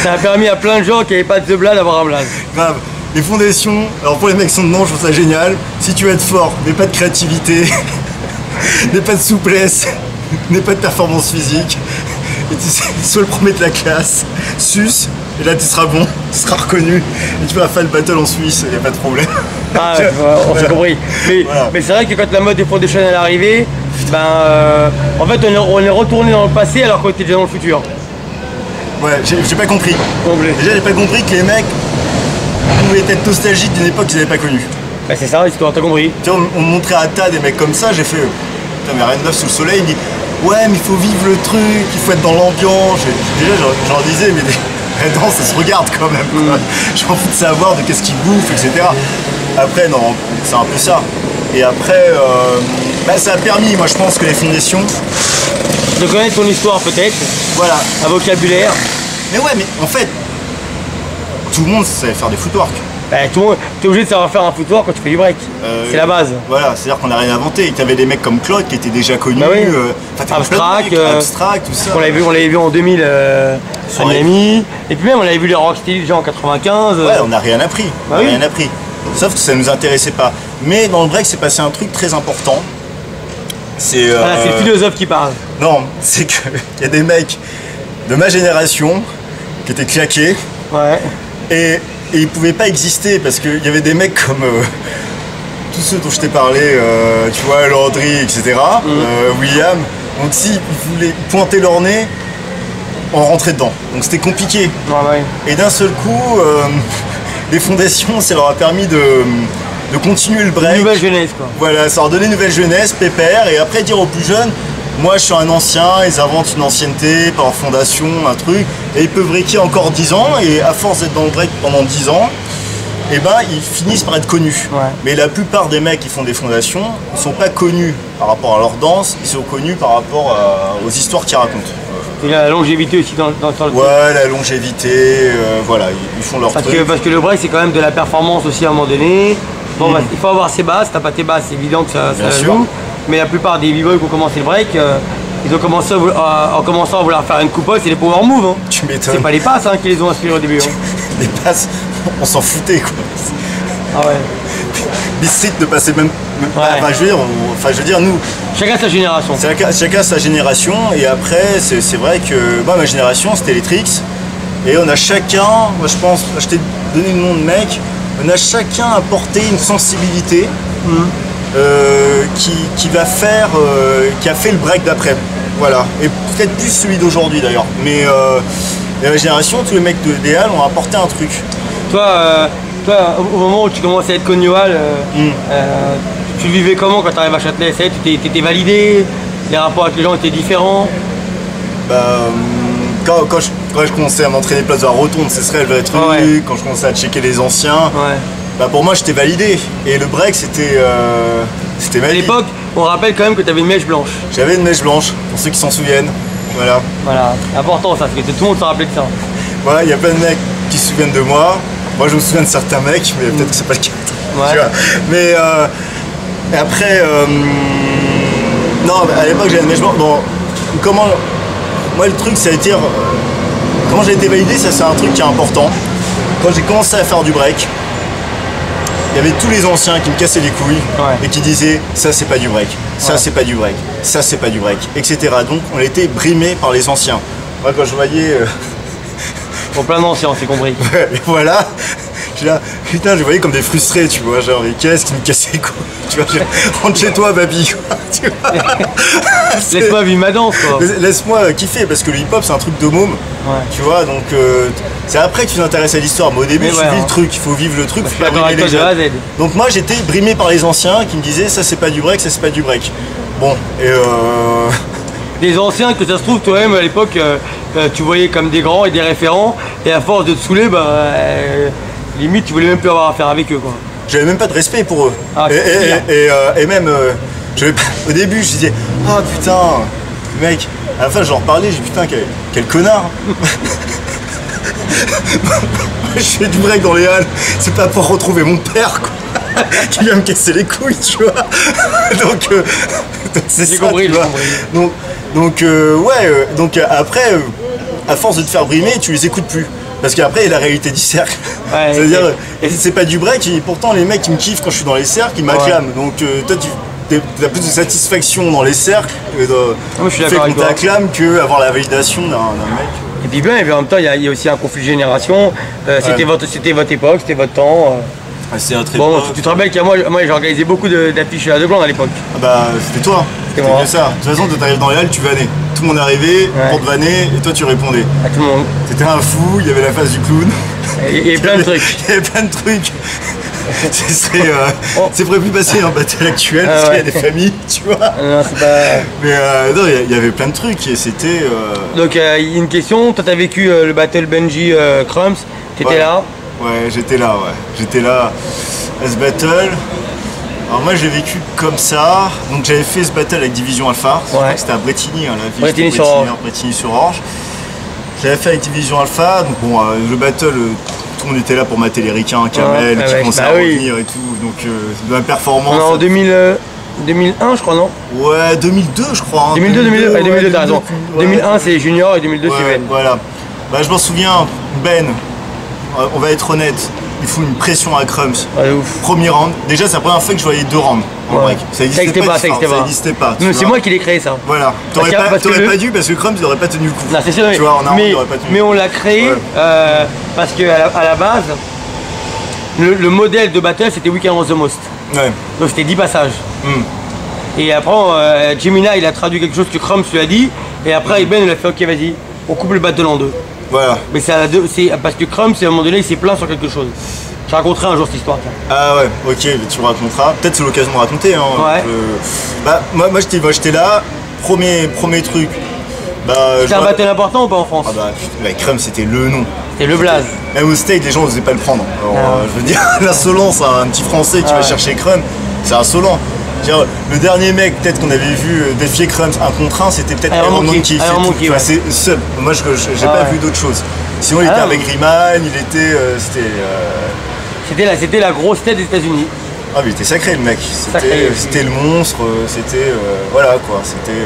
[SPEAKER 1] Ça a permis à plein de gens qui n'avaient pas de The Blood d'avoir un blaze.
[SPEAKER 2] Grave. Les fondations, alors pour les mecs qui sont dedans, je trouve ça génial. Si tu veux être fort, n'aie pas de créativité, n'aie pas de souplesse, n'aie pas de performance physique. Et tu sois le premier de la classe, suce, et là tu seras bon, tu seras reconnu, et tu vas faire le battle en Suisse, il n'y a pas de problème.
[SPEAKER 1] Ah ouais, on s'est compris. Mais c'est vrai que quand la mode des Foundations est arrivée, en fait on est retourné dans le passé alors qu'on était déjà dans le futur.
[SPEAKER 2] Ouais, j'ai pas compris. Déjà j'ai pas compris que les mecs pouvaient être nostalgiques d'une époque qu'ils n'avaient pas connue.
[SPEAKER 1] Bah c'est ça l'histoire, t'as compris.
[SPEAKER 2] Tu vois, on montrait à tas des mecs comme ça, j'ai fait putain mais rien de neuf sous le soleil, il dit ouais mais il faut vivre le truc, il faut être dans l'ambiance. Déjà j'en disais mais non, ça se regarde quand même. Je m'en fous de savoir de qu'est-ce qu'ils bouffent, etc. Après non, c'est un peu ça. Et après, ça a permis, moi je pense que les fondations...
[SPEAKER 1] De connaître ton histoire peut-être.
[SPEAKER 2] Voilà.
[SPEAKER 1] Un vocabulaire.
[SPEAKER 2] Mais ouais, mais en fait, tout le monde savait faire des footwork.
[SPEAKER 1] Bah, tout le monde, t'es obligé de savoir faire un footwork quand tu fais du break. C'est la base.
[SPEAKER 2] Voilà, c'est-à-dire qu'on n'a rien inventé. Tu avais des mecs comme Claude qui étaient déjà connus.
[SPEAKER 1] Bah oui.
[SPEAKER 2] Abstract, tout ça.
[SPEAKER 1] On l'avait vu en 2000 à Miami. Et puis même on l'avait vu les Rocksteady déjà en 95.
[SPEAKER 2] Ouais, on n'a rien appris. Rien appris. Sauf que ça ne nous intéressait pas. Mais dans le break, c'est passé un truc très important. C'est
[SPEAKER 1] le philosophe qui parle.
[SPEAKER 2] Non, c'est qu'il y a des mecs de ma génération qui étaient claqués.
[SPEAKER 1] Ouais.
[SPEAKER 2] Et ils ne pouvaient pas exister parce qu'il y avait des mecs comme tous ceux dont je t'ai parlé, tu vois, Landry, etc. William. Donc s'ils voulaient pointer leur nez, on rentrait dedans. Donc c'était compliqué.
[SPEAKER 1] Ouais.
[SPEAKER 2] Et d'un seul coup, les fondations, ça leur a permis de continuer le break.
[SPEAKER 1] Nouvelle jeunesse quoi.
[SPEAKER 2] Voilà, ça leur donnait une nouvelle jeunesse, pépère, et après dire aux plus jeunes, moi je suis un ancien, ils inventent une ancienneté par leur fondation, un truc, et ils peuvent breaker encore 10 ans, et à force d'être dans le break pendant 10 ans, et ils finissent par être connus.
[SPEAKER 1] Ouais.
[SPEAKER 2] Mais la plupart des mecs qui font des fondations ne sont pas connus par rapport à leur danse, ils sont connus par rapport aux histoires qu'ils racontent.
[SPEAKER 1] Et la longévité aussi dans le
[SPEAKER 2] ouais, la longévité, voilà, ils font leur truc.
[SPEAKER 1] Parce que le break c'est quand même de la performance aussi à un moment donné. Bon, il faut avoir ses bases, t'as pas tes bases, c'est évident que ça joue. Mais la plupart des b-boys qui ont commencé le break, ils ont commencé en commençant à vouloir faire une coupole, c'est les power moves. Hein.
[SPEAKER 2] Tu m'étonnes.
[SPEAKER 1] C'est pas les passes qui les ont inspirés au début. Hein.
[SPEAKER 2] Les passes, on s'en foutait quoi.
[SPEAKER 1] Ah ouais.
[SPEAKER 2] Bistreet ne passait même pas. Je veux dire, nous.
[SPEAKER 1] Chacun sa génération.
[SPEAKER 2] Chacun sa génération. Et après, c'est vrai que ma génération, c'était les tricks. Et on a chacun, moi je pense, je t'ai donné le nom de mec, on a chacun apporté une sensibilité qui va faire, qui a fait le break d'après. Voilà, et peut-être plus celui d'aujourd'hui d'ailleurs. Mais la génération, tous les mecs de Déal ont apporté un truc.
[SPEAKER 1] Toi, au moment où tu commences à être connu, tu vivais comment quand tu arrives à Châtelet? Tu étais validé? Les rapports avec les gens étaient différents?
[SPEAKER 2] Quand je commençais à m'entraîner place de la rotonde, ce serait le vrai truc. Quand je commençais à checker les anciens, pour moi j'étais validé. Et le break c'était validé.
[SPEAKER 1] À l'époque, on rappelle quand même que tu avais une mèche blanche.
[SPEAKER 2] J'avais une mèche blanche, pour ceux qui s'en souviennent. Voilà.
[SPEAKER 1] Voilà, important ça, parce que tout le monde se rappelait de ça.
[SPEAKER 2] Voilà, il y a plein de mecs qui se souviennent de moi. Moi je me souviens de certains mecs, mais peut-être que c'est pas le cas. Tu vois. Mais après, non, à l'époque j'avais une mèche blanche. Bon, comment. Moi le truc, ça a été. Comment j'ai été validé, ça c'est un truc qui est important. Quand j'ai commencé à faire du break, il y avait tous les anciens qui me cassaient les couilles et qui disaient ça c'est pas du break, ça c'est pas du break, ça c'est pas du break, etc. Donc on était brimé par les anciens. Moi quand je voyais.
[SPEAKER 1] Pour plein d'anciens, c'est compris.
[SPEAKER 2] Voilà. Là, putain, je voyais comme des frustrés, tu vois, genre, mais qu'est-ce qui me cassait les couilles, tu vois, rentre chez toi, baby, tu vois.
[SPEAKER 1] Laisse-moi vivre ma danse, quoi.
[SPEAKER 2] Laisse-moi kiffer, parce que le hip-hop, c'est un truc de môme, tu vois, donc c'est après que tu t'intéresses à l'histoire, mais au début, tu vis le truc, il faut vivre le truc, faut pas brimer les jeunes. Donc moi, j'étais brimé par les anciens qui me disaient, ça c'est pas du break, ça c'est pas du break. Bon, et
[SPEAKER 1] des anciens que ça se trouve, toi-même, à l'époque, tu voyais comme des grands et des référents, et à force de te saouler, limite, tu voulais même plus avoir affaire avec eux, quoi.
[SPEAKER 2] J'avais même pas de respect pour eux. Et même, au début, je disais, ah putain, mec, à la fin, je leur parlais, j'ai dit, putain, quel connard. Je fais du break dans les halles, c'est pas pour retrouver mon père, quoi, qui vient me casser les couilles, tu vois. Donc c'est ça,
[SPEAKER 1] compris,
[SPEAKER 2] tu vois. Donc après, à force de te faire brimer, tu les écoutes plus. Parce qu'après, il y a la réalité du cercle. C'est-à-dire, c'est pas du break, et pourtant les mecs qui me kiffent quand je suis dans les cercles, ils m'acclament. Donc toi, tu as plus de satisfaction dans les cercles et
[SPEAKER 1] je suis d'accord avec toi.
[SPEAKER 2] T'acclames qu'avoir la validation d'un mec.
[SPEAKER 1] Et puis bien, et puis en même temps, il y a aussi un conflit de génération. C'était votre époque, c'était votre temps.
[SPEAKER 2] C'est un très
[SPEAKER 1] bon, tu te rappelles que moi j'ai organisé beaucoup d'affiches à De Blanc à l'époque.
[SPEAKER 2] Ah bah, c'était toi. C'était que ça. De toute façon, quand t'arrives dans les halles, tu vannais. Tout le monde arrivait pour te vanner et toi tu répondais.
[SPEAKER 1] À tout le monde.
[SPEAKER 2] T'étais un fou, il y avait la face du clown.
[SPEAKER 1] Il y avait plein de trucs.
[SPEAKER 2] Il y avait plein de trucs. C'est prévu passer en battle actuel parce qu'il y a des familles, tu vois.
[SPEAKER 1] Non, c'est pas.
[SPEAKER 2] Mais non, il y avait plein de trucs et c'était.
[SPEAKER 1] Donc, il y a une question. Toi, t'as vécu le battle Benji Crumbs. T'étais là?
[SPEAKER 2] Ouais, j'étais là, J'étais là à ce battle. Alors moi j'ai vécu comme ça, donc j'avais fait ce battle avec Division Alpha, c'était à Bretigny, hein, la ville Bretigny-sur-Orge. J'avais fait avec Division Alpha, donc bon, le battle, tout le monde était là pour mater les ricains, Kamel, qui commençaient à revenir et tout, donc de la performance.
[SPEAKER 1] En 2001 je crois, non?
[SPEAKER 2] Ouais, 2002 je crois. Hein,
[SPEAKER 1] 2002 t'as raison. 2001 c'est junior et 2002 c'est Ben.
[SPEAKER 2] Voilà, je m'en souviens, Ben, on va être honnête, il fout une pression à Crumbs. Premier round. Déjà, c'est la première fois que je voyais 2 rounds en break. Ça n'existait pas.
[SPEAKER 1] C'est moi qui l'ai créé, ça.
[SPEAKER 2] Voilà. T'aurais pas dû parce que Crumbs n'aurait pas tenu le coup.
[SPEAKER 1] Non, c'est sûr, mais on l'a créé parce qu'à la base, le modèle de battle, c'était Weekend was the most. Donc c'était 10 passages. Et après, Jemina, il a traduit quelque chose que Crumbs lui a dit. Et après, Ben, il a fait ok, vas-y, on coupe le battle en 2.
[SPEAKER 2] Voilà.
[SPEAKER 1] Mais c'est parce que Crumbs, à un moment donné, il s'est plaint sur quelque chose. Je raconterai un jour cette histoire.
[SPEAKER 2] Ah ouais, ok, tu me raconteras. Peut-être c'est l'occasion de raconter. Hein, moi j'étais là, premier truc.
[SPEAKER 1] C'était un battle important ou pas en France?
[SPEAKER 2] Crumbs c'était le nom.
[SPEAKER 1] C'était le blaze.
[SPEAKER 2] Même au stage, les gens n'osaient pas le prendre. Alors, je veux dire, l'insolence, un petit français qui va chercher Crumbs, c'est insolent. Le dernier mec peut-être qu'on avait vu défier Crumbs 1 contre 1, c'était peut-être Iron Monkey. C'est seul. Moi j'ai pas vu d'autre chose. Sinon il était avec Riemann, il était.
[SPEAKER 1] C'était la grosse tête des États-Unis.
[SPEAKER 2] Ah mais il était sacré le mec. C'était le monstre, c'était. Voilà quoi, c'était.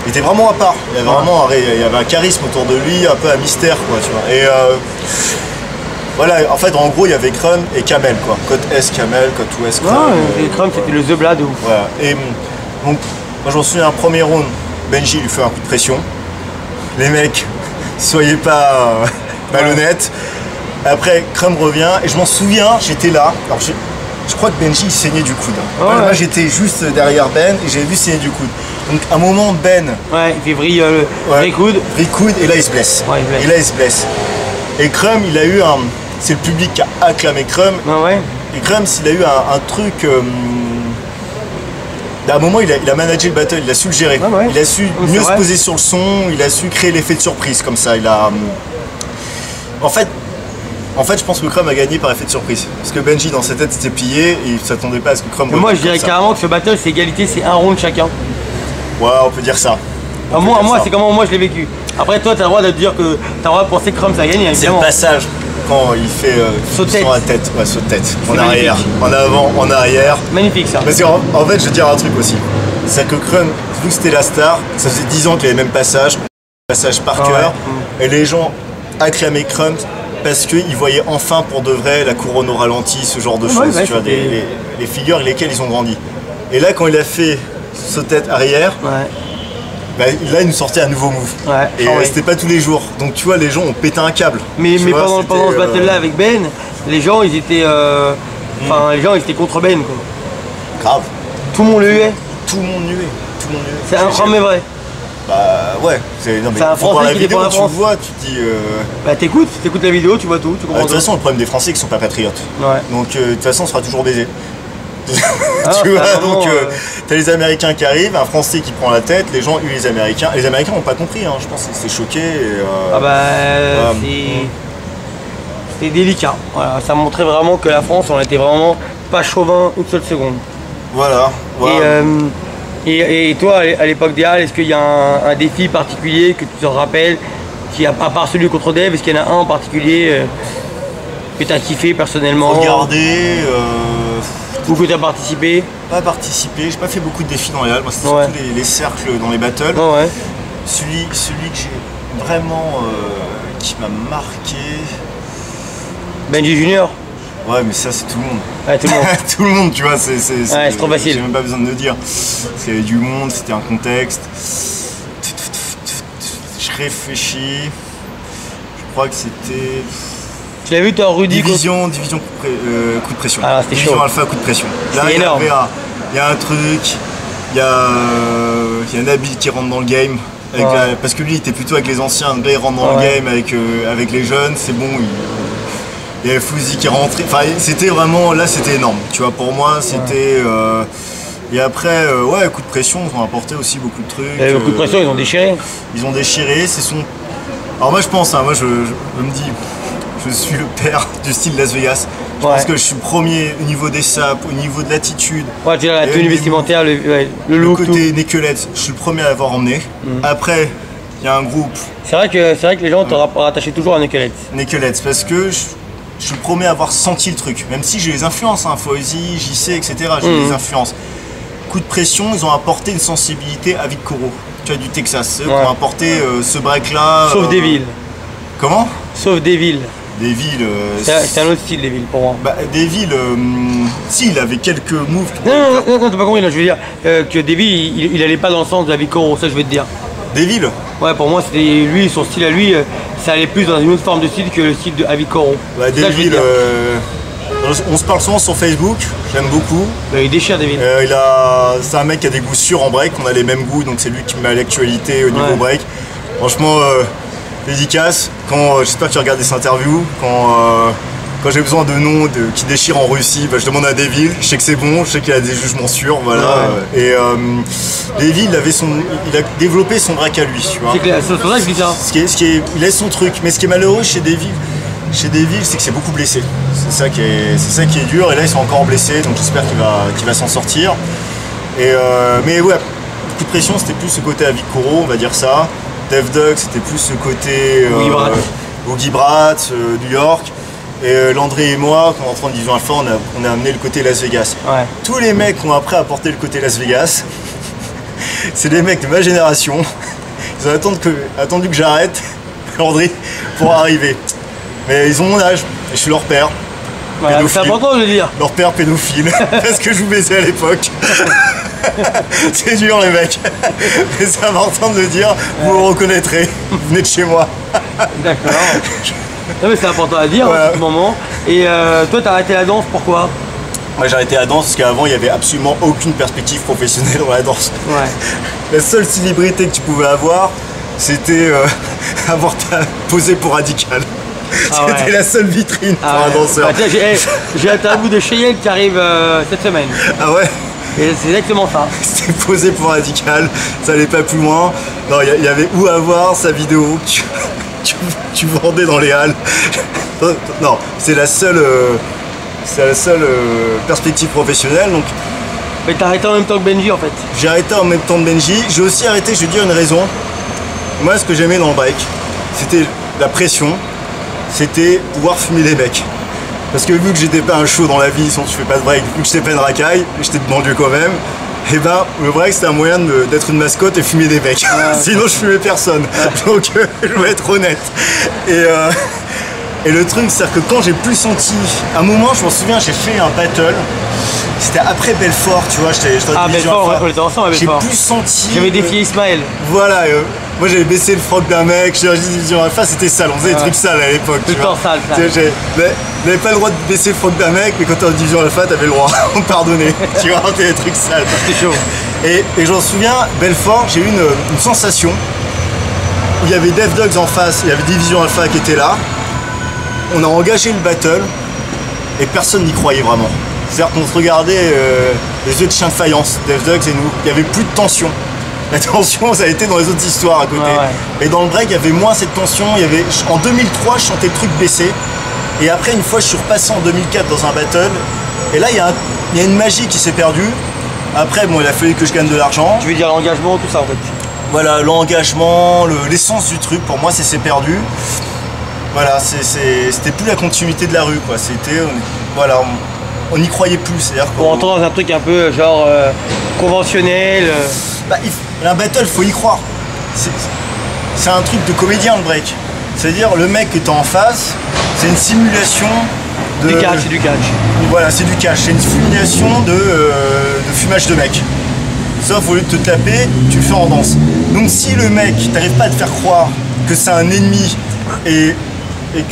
[SPEAKER 2] Il était vraiment à part. Il y avait un charisme autour de lui, un peu un mystère quoi, tu vois. Et voilà, en fait, en gros, il y avait Crum et Kamel, quoi. Côte Est, Kamel, côte Ouest, Crum.
[SPEAKER 1] Et Crum, c'était le The Blood.
[SPEAKER 2] Voilà. Et donc, moi, je m'en souviens, un premier round, Benji lui fait un coup de pression. Les mecs, soyez pas malhonnête. Après, Crum revient et je m'en souviens, j'étais là. Alors, je crois que Benji il saignait du coude. Moi j'étais juste derrière Ben et j'avais vu saigner du coude. Donc à un moment Ben.
[SPEAKER 1] Ouais, il fait vrille coude.
[SPEAKER 2] Vrille coude et là il se blesse. Et là il se blesse. Et Crum il a eu un. C'est le public qui a acclamé Crum. Et Crum il a eu un truc. À un moment il a managé le battle, il a su le gérer. Il a su mieux se poser sur le son, il a su créer l'effet de surprise comme ça. Il a. En fait, je pense que Crum a gagné par effet de surprise. Parce que Benji, dans sa tête, s'était plié et il ne s'attendait pas à ce que Crum.
[SPEAKER 1] Moi, je dirais carrément que ce battle, c'est égalité, c'est un round chacun.
[SPEAKER 2] Ouais, on peut dire ça.
[SPEAKER 1] Moi, c'est comment moi je l'ai vécu. Après, toi, tu as le droit de dire que. Tu as le droit de penser que Crum, ça a gagné.
[SPEAKER 2] C'est le passage quand il fait sur la tête. Ouais, saut de tête. En arrière, en avant, en arrière.
[SPEAKER 1] Magnifique ça.
[SPEAKER 2] Parce qu'en fait, je vais te dire un truc aussi. C'est que Crum, vu que c'était la star, ça faisait 10 ans qu'il avait le même passage par cœur. Et les gens acclamaient Crum. Parce qu'ils voyaient enfin pour de vrai la couronne au ralenti, ce genre de choses, tu vois, les figures avec lesquelles ils ont grandi. Et là, quand il a fait saut de tête arrière, bah, là, il nous sortait un nouveau move. Et c'était pas tous les jours. Donc, tu vois, les gens ont pété un câble.
[SPEAKER 1] Mais pendant ce battle-là avec Ben, les gens, ils étaient, les gens, ils étaient contre Ben, quoi.
[SPEAKER 2] Grave.
[SPEAKER 1] Tout le monde le huait.
[SPEAKER 2] Tout le monde nuait.
[SPEAKER 1] C'est incroyable, mais vrai.
[SPEAKER 2] Bah ouais, c'est
[SPEAKER 1] un Français qui défend la France.
[SPEAKER 2] Tu vois, tu te dis.
[SPEAKER 1] Bah t'écoutes la vidéo, tu vois tout, tu comprends.
[SPEAKER 2] De toute façon, le problème des Français, c'est qu'ils sont pas patriotes. Donc de toute façon, on sera toujours baisé. Tu vois, donc t'as les Américains qui arrivent, un Français qui prend la tête, les gens huent les Américains. Les Américains n'ont pas compris, hein, je pense qu'ils étaient choqués.
[SPEAKER 1] C'était délicat. Voilà, ça montrait vraiment que la France, on était vraiment pas chauvin une seule seconde.
[SPEAKER 2] Voilà.
[SPEAKER 1] Et toi, à l'époque des Halles, est-ce qu'il y a un défi particulier que tu te rappelles, à part celui contre Dev, est-ce qu'il y en a un en particulier que tu as kiffé personnellement?
[SPEAKER 2] Regarder.
[SPEAKER 1] Ou que tu as participé?
[SPEAKER 2] Pas participé, j'ai pas fait beaucoup de défis dans les Halles, moi c'était surtout les cercles dans les battles. Celui que j'ai vraiment. Qui m'a marqué.
[SPEAKER 1] Benji Junior?
[SPEAKER 2] Ouais, mais ça, c'est tout le monde.
[SPEAKER 1] Ouais, tout le monde.
[SPEAKER 2] Tout le monde, tu vois, c'est
[SPEAKER 1] trop facile.
[SPEAKER 2] J'ai même pas besoin de le dire. C'est du monde, c'était un contexte. Je réfléchis. Je crois que c'était.
[SPEAKER 1] Tu l'as vu, toi, Rudy?
[SPEAKER 2] Division coup de pression.
[SPEAKER 1] Ah, c'était chaud.
[SPEAKER 2] Division alpha, coup de pression.
[SPEAKER 1] C'était énorme.
[SPEAKER 2] Il y a un truc. Il y a Nabil qui rentre dans le game. Parce que lui, il était plutôt avec les anciens. Là, il rentre dans le game avec les jeunes. C'est bon. Il y avait Fouzi qui est rentré, enfin c'était vraiment, là c'était énorme, tu vois, pour moi c'était... Et après, coup de pression, ils ont apporté aussi beaucoup de trucs.
[SPEAKER 1] Coup de pression, ils ont déchiré.
[SPEAKER 2] Ils ont déchiré, c'est son... Alors moi je pense, moi je me dis, je suis le père du style Las Vegas. Je pense que je suis le premier au niveau des sapes, au niveau de l'attitude.
[SPEAKER 1] Ouais, tu as la tenue vestimentaire, le look.
[SPEAKER 2] Le côté Nekelets, je suis le premier à l'avoir emmené. Après, il y a un groupe.
[SPEAKER 1] C'est vrai que les gens te rattachaient toujours à Nekelets.
[SPEAKER 2] Nekelets, parce que... Je suis le premier à avoir senti le truc, même si j'ai les influences, Fauzi, JC, etc. J'ai les influences. Coup de pression, ils ont apporté une sensibilité à Vicoro, tu vois, du Texas. Eux qui ont apporté ce break-là.
[SPEAKER 1] Sauf des villes.
[SPEAKER 2] Comment?
[SPEAKER 1] Sauf des villes.
[SPEAKER 2] Des villes.
[SPEAKER 1] C'est un autre style, des villes, pour moi.
[SPEAKER 2] Bah, des villes. Si, il avait quelques moves.
[SPEAKER 1] Non, t'as pas compris, là, je veux dire que des villes, il allait pas dans le sens de la Vicoro, ça je vais te dire.
[SPEAKER 2] Des villes?
[SPEAKER 1] Ouais, pour moi, c'était lui, son style à lui, ça allait plus dans une autre forme de style que le style de Avikoro.
[SPEAKER 2] Bah, des villes, on se parle souvent sur Facebook, j'aime beaucoup.
[SPEAKER 1] Bah, il déchire des villes.
[SPEAKER 2] C'est un mec qui a des goûts sûrs en break, on a les mêmes goûts, donc c'est lui qui me met à l'actualité au niveau break. Franchement, dédicace, j'espère que tu regardes cette interview, quand j'ai besoin de noms qui déchirent en Russie, je demande à Devil, je sais que c'est bon, je sais qu'il a des jugements sûrs, voilà. Et Devil, il a développé son break à lui, tu vois.
[SPEAKER 1] C'est clair, c'est pour ça que je dis ça.
[SPEAKER 2] Il laisse son truc, mais ce qui est malheureux chez Devil, c'est que c'est beaucoup blessé. C'est ça qui est dur, et là ils sont encore blessés, donc j'espère qu'il va s'en sortir. Mais ouais, coup de pression, c'était plus ce côté Avikoro, on va dire ça. Dev Dog, c'était plus ce côté Oogie Brat, New York. Et Landry et moi, quand on rentre en division alpha, on a amené le côté Las Vegas. Tous les mecs qui ont après apporté le côté Las Vegas, c'est des mecs de ma génération. Ils ont attendu que j'arrête, Landry, pour arriver. Mais ils ont mon âge, et je suis leur père.
[SPEAKER 1] C'est important de le dire.
[SPEAKER 2] Leur père pédophile, parce que je vous baisais à l'époque. C'est dur les mecs, mais c'est important de le dire, vous le reconnaîtrez, vous venez de chez moi.
[SPEAKER 1] D'accord. Non mais c'est important à dire en ce moment. Et toi t'as arrêté la danse, pourquoi?
[SPEAKER 2] Moi j'ai arrêté la danse parce qu'avant il n'y avait absolument aucune perspective professionnelle dans la danse.
[SPEAKER 1] Ouais.
[SPEAKER 2] La seule célébrité que tu pouvais avoir, c'était avoir posé pour Radical. C'était la seule vitrine pour un danseur.
[SPEAKER 1] Bah, j'ai un interview de Cheyenne qui arrive cette semaine.
[SPEAKER 2] Ah ouais?
[SPEAKER 1] Et c'est exactement ça.
[SPEAKER 2] C'était posé pour Radical, ça allait pas plus loin. Non, il y avait où avoir sa vidéo que tu vendais dans les halles. Non, c'est la seule perspective professionnelle. Donc.
[SPEAKER 1] Mais t'as arrêté en même temps que Benji en fait.
[SPEAKER 2] J'ai arrêté en même temps que Benji. J'ai aussi arrêté, je vais dire une raison. Moi, ce que j'aimais dans le break, c'était la pression, c'était pouvoir fumer les mecs. Parce que vu que j'étais pas un show dans la vie, sinon tu fais pas de break, vu que j'étais pas une racaille, j'étais de banlieue quand même, et ben le break c'était un moyen d'être une mascotte et fumer des mecs. Sinon je fumais personne. Donc je vais être honnête. Et le truc c'est que quand j'ai plus senti, à un moment je m'en souviens, j'ai fait un battle. C'était après Belfort, tu vois,
[SPEAKER 1] Belfort, on était ensemble à Belfort.
[SPEAKER 2] J'ai plus senti.
[SPEAKER 1] J'avais défié Ismaël.
[SPEAKER 2] Voilà, moi j'avais baissé le froc d'un mec, j'ai dit division alpha, c'était sale, on faisait des trucs sales à l'époque.
[SPEAKER 1] Tout le temps sale, ça.
[SPEAKER 2] J'avais pas le droit de baisser le froc d'un mec, mais quand t'es en division alpha, t'avais le droit, on me pardonnait. Tu vois, c'était des trucs sales.
[SPEAKER 1] C'était chaud.
[SPEAKER 2] Et j'en souviens, Belfort, j'ai eu une sensation où il y avait Dev Dogs en face, il y avait Division Alpha qui était là. On a engagé le battle et personne n'y croyait vraiment. C'est-à-dire qu'on se regardait les yeux de chien de faïence, Dev Dogs et nous. Il n'y avait plus de tension. La tension, ça a été dans les autres histoires à côté. Et dans le break, il y avait moins cette tension. En 2003, je chantais le truc baissé. Et après, une fois, je suis repassé en 2004 dans un battle. Et là, il y a une magie qui s'est perdue. Après, bon, il a fallu que je gagne de l'argent.
[SPEAKER 1] Tu veux dire l'engagement, tout ça en fait?
[SPEAKER 2] Voilà, l'engagement, l'essence du truc, pour moi, c'est perdu. Voilà, c'était plus la continuité de la rue, quoi. C'était, voilà, on n'y croyait plus. C'est-à-dire
[SPEAKER 1] qu'on rentre dans un truc un peu genre conventionnel.
[SPEAKER 2] Bah, un battle, faut y croire. C'est un truc de comédien, le break. C'est-à-dire, le mec que t'as en face, c'est une simulation de...
[SPEAKER 1] Du catch, c'est du catch.
[SPEAKER 2] Voilà, c'est du catch. C'est une simulation de fumage de mec. Sauf au lieu de te taper, tu le fais en danse. Donc si le mec, t'arrives pas à te faire croire que c'est un ennemi et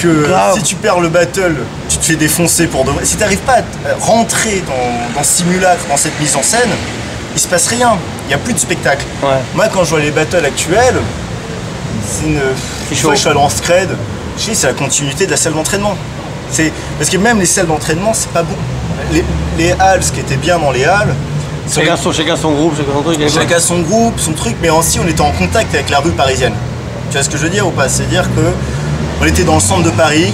[SPEAKER 2] que si tu perds le battle, tu te fais défoncer pour de vrai. Si t'arrives pas à rentrer dans ce simulacre, dans cette mise en scène, il se passe rien. Il n'y a plus de spectacle.
[SPEAKER 1] Ouais.
[SPEAKER 2] Moi, quand je vois les battles actuels, une fois que je suis allé en scred, je dis c'est la continuité de la salle d'entraînement. Parce que même les salles d'entraînement, c'est pas bon. Les halles, ce qui était bien dans les halles,
[SPEAKER 1] chacun son groupe, chacun son truc.
[SPEAKER 2] Chacun son groupe, son truc, mais aussi on était en contact avec la rue parisienne. Tu vois ce que je veux dire ou pas? C'est-à-dire que on était dans le centre de Paris,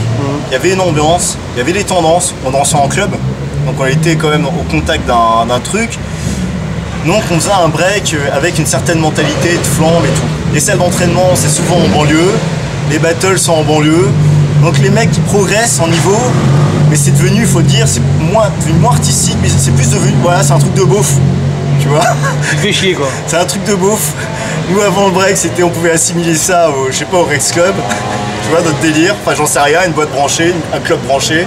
[SPEAKER 2] il y avait une ambiance, il y avait les tendances, on dansait en club, donc on était quand même au contact d'un truc. Donc on faisait un break avec une certaine mentalité de flambe et tout. Les salles d'entraînement, c'est souvent en banlieue, les battles sont en banlieue, donc les mecs qui progressent en niveau, mais c'est devenu, il faut dire, c'est devenu moins artistique, mais c'est plus devenu, voilà, c'est un truc de beauf, tu vois.
[SPEAKER 1] Tu fais chier quoi.
[SPEAKER 2] C'est un truc de beauf. Nous avant le break, on pouvait assimiler ça au, je sais pas, au Rex Club, tu vois, notre délire, enfin j'en sais rien, une boîte branchée, un club branché.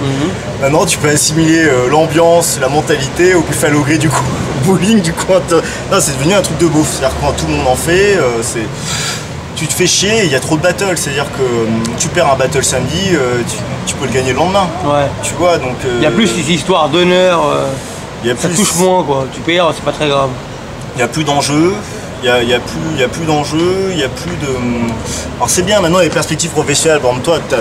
[SPEAKER 2] Maintenant tu peux assimiler l'ambiance, la mentalité au Buffalo Grill du coup, au bowling du coin. Non, c'est devenu un truc de beauf, c'est-à-dire que quand tout le monde en fait, tu te fais chier, il y a trop de battles, c'est-à-dire que tu perds un battle samedi, tu peux le gagner le lendemain. Ouais. Tu vois, donc...
[SPEAKER 1] il y a plus ces histoires d'honneur, ça touche moins quoi, tu perds, c'est pas très grave.
[SPEAKER 2] Il n'y a plus d'enjeux, il y a plus d'enjeux, il y a plus de... Alors c'est bien, maintenant les perspectives professionnelles, par exemple toi,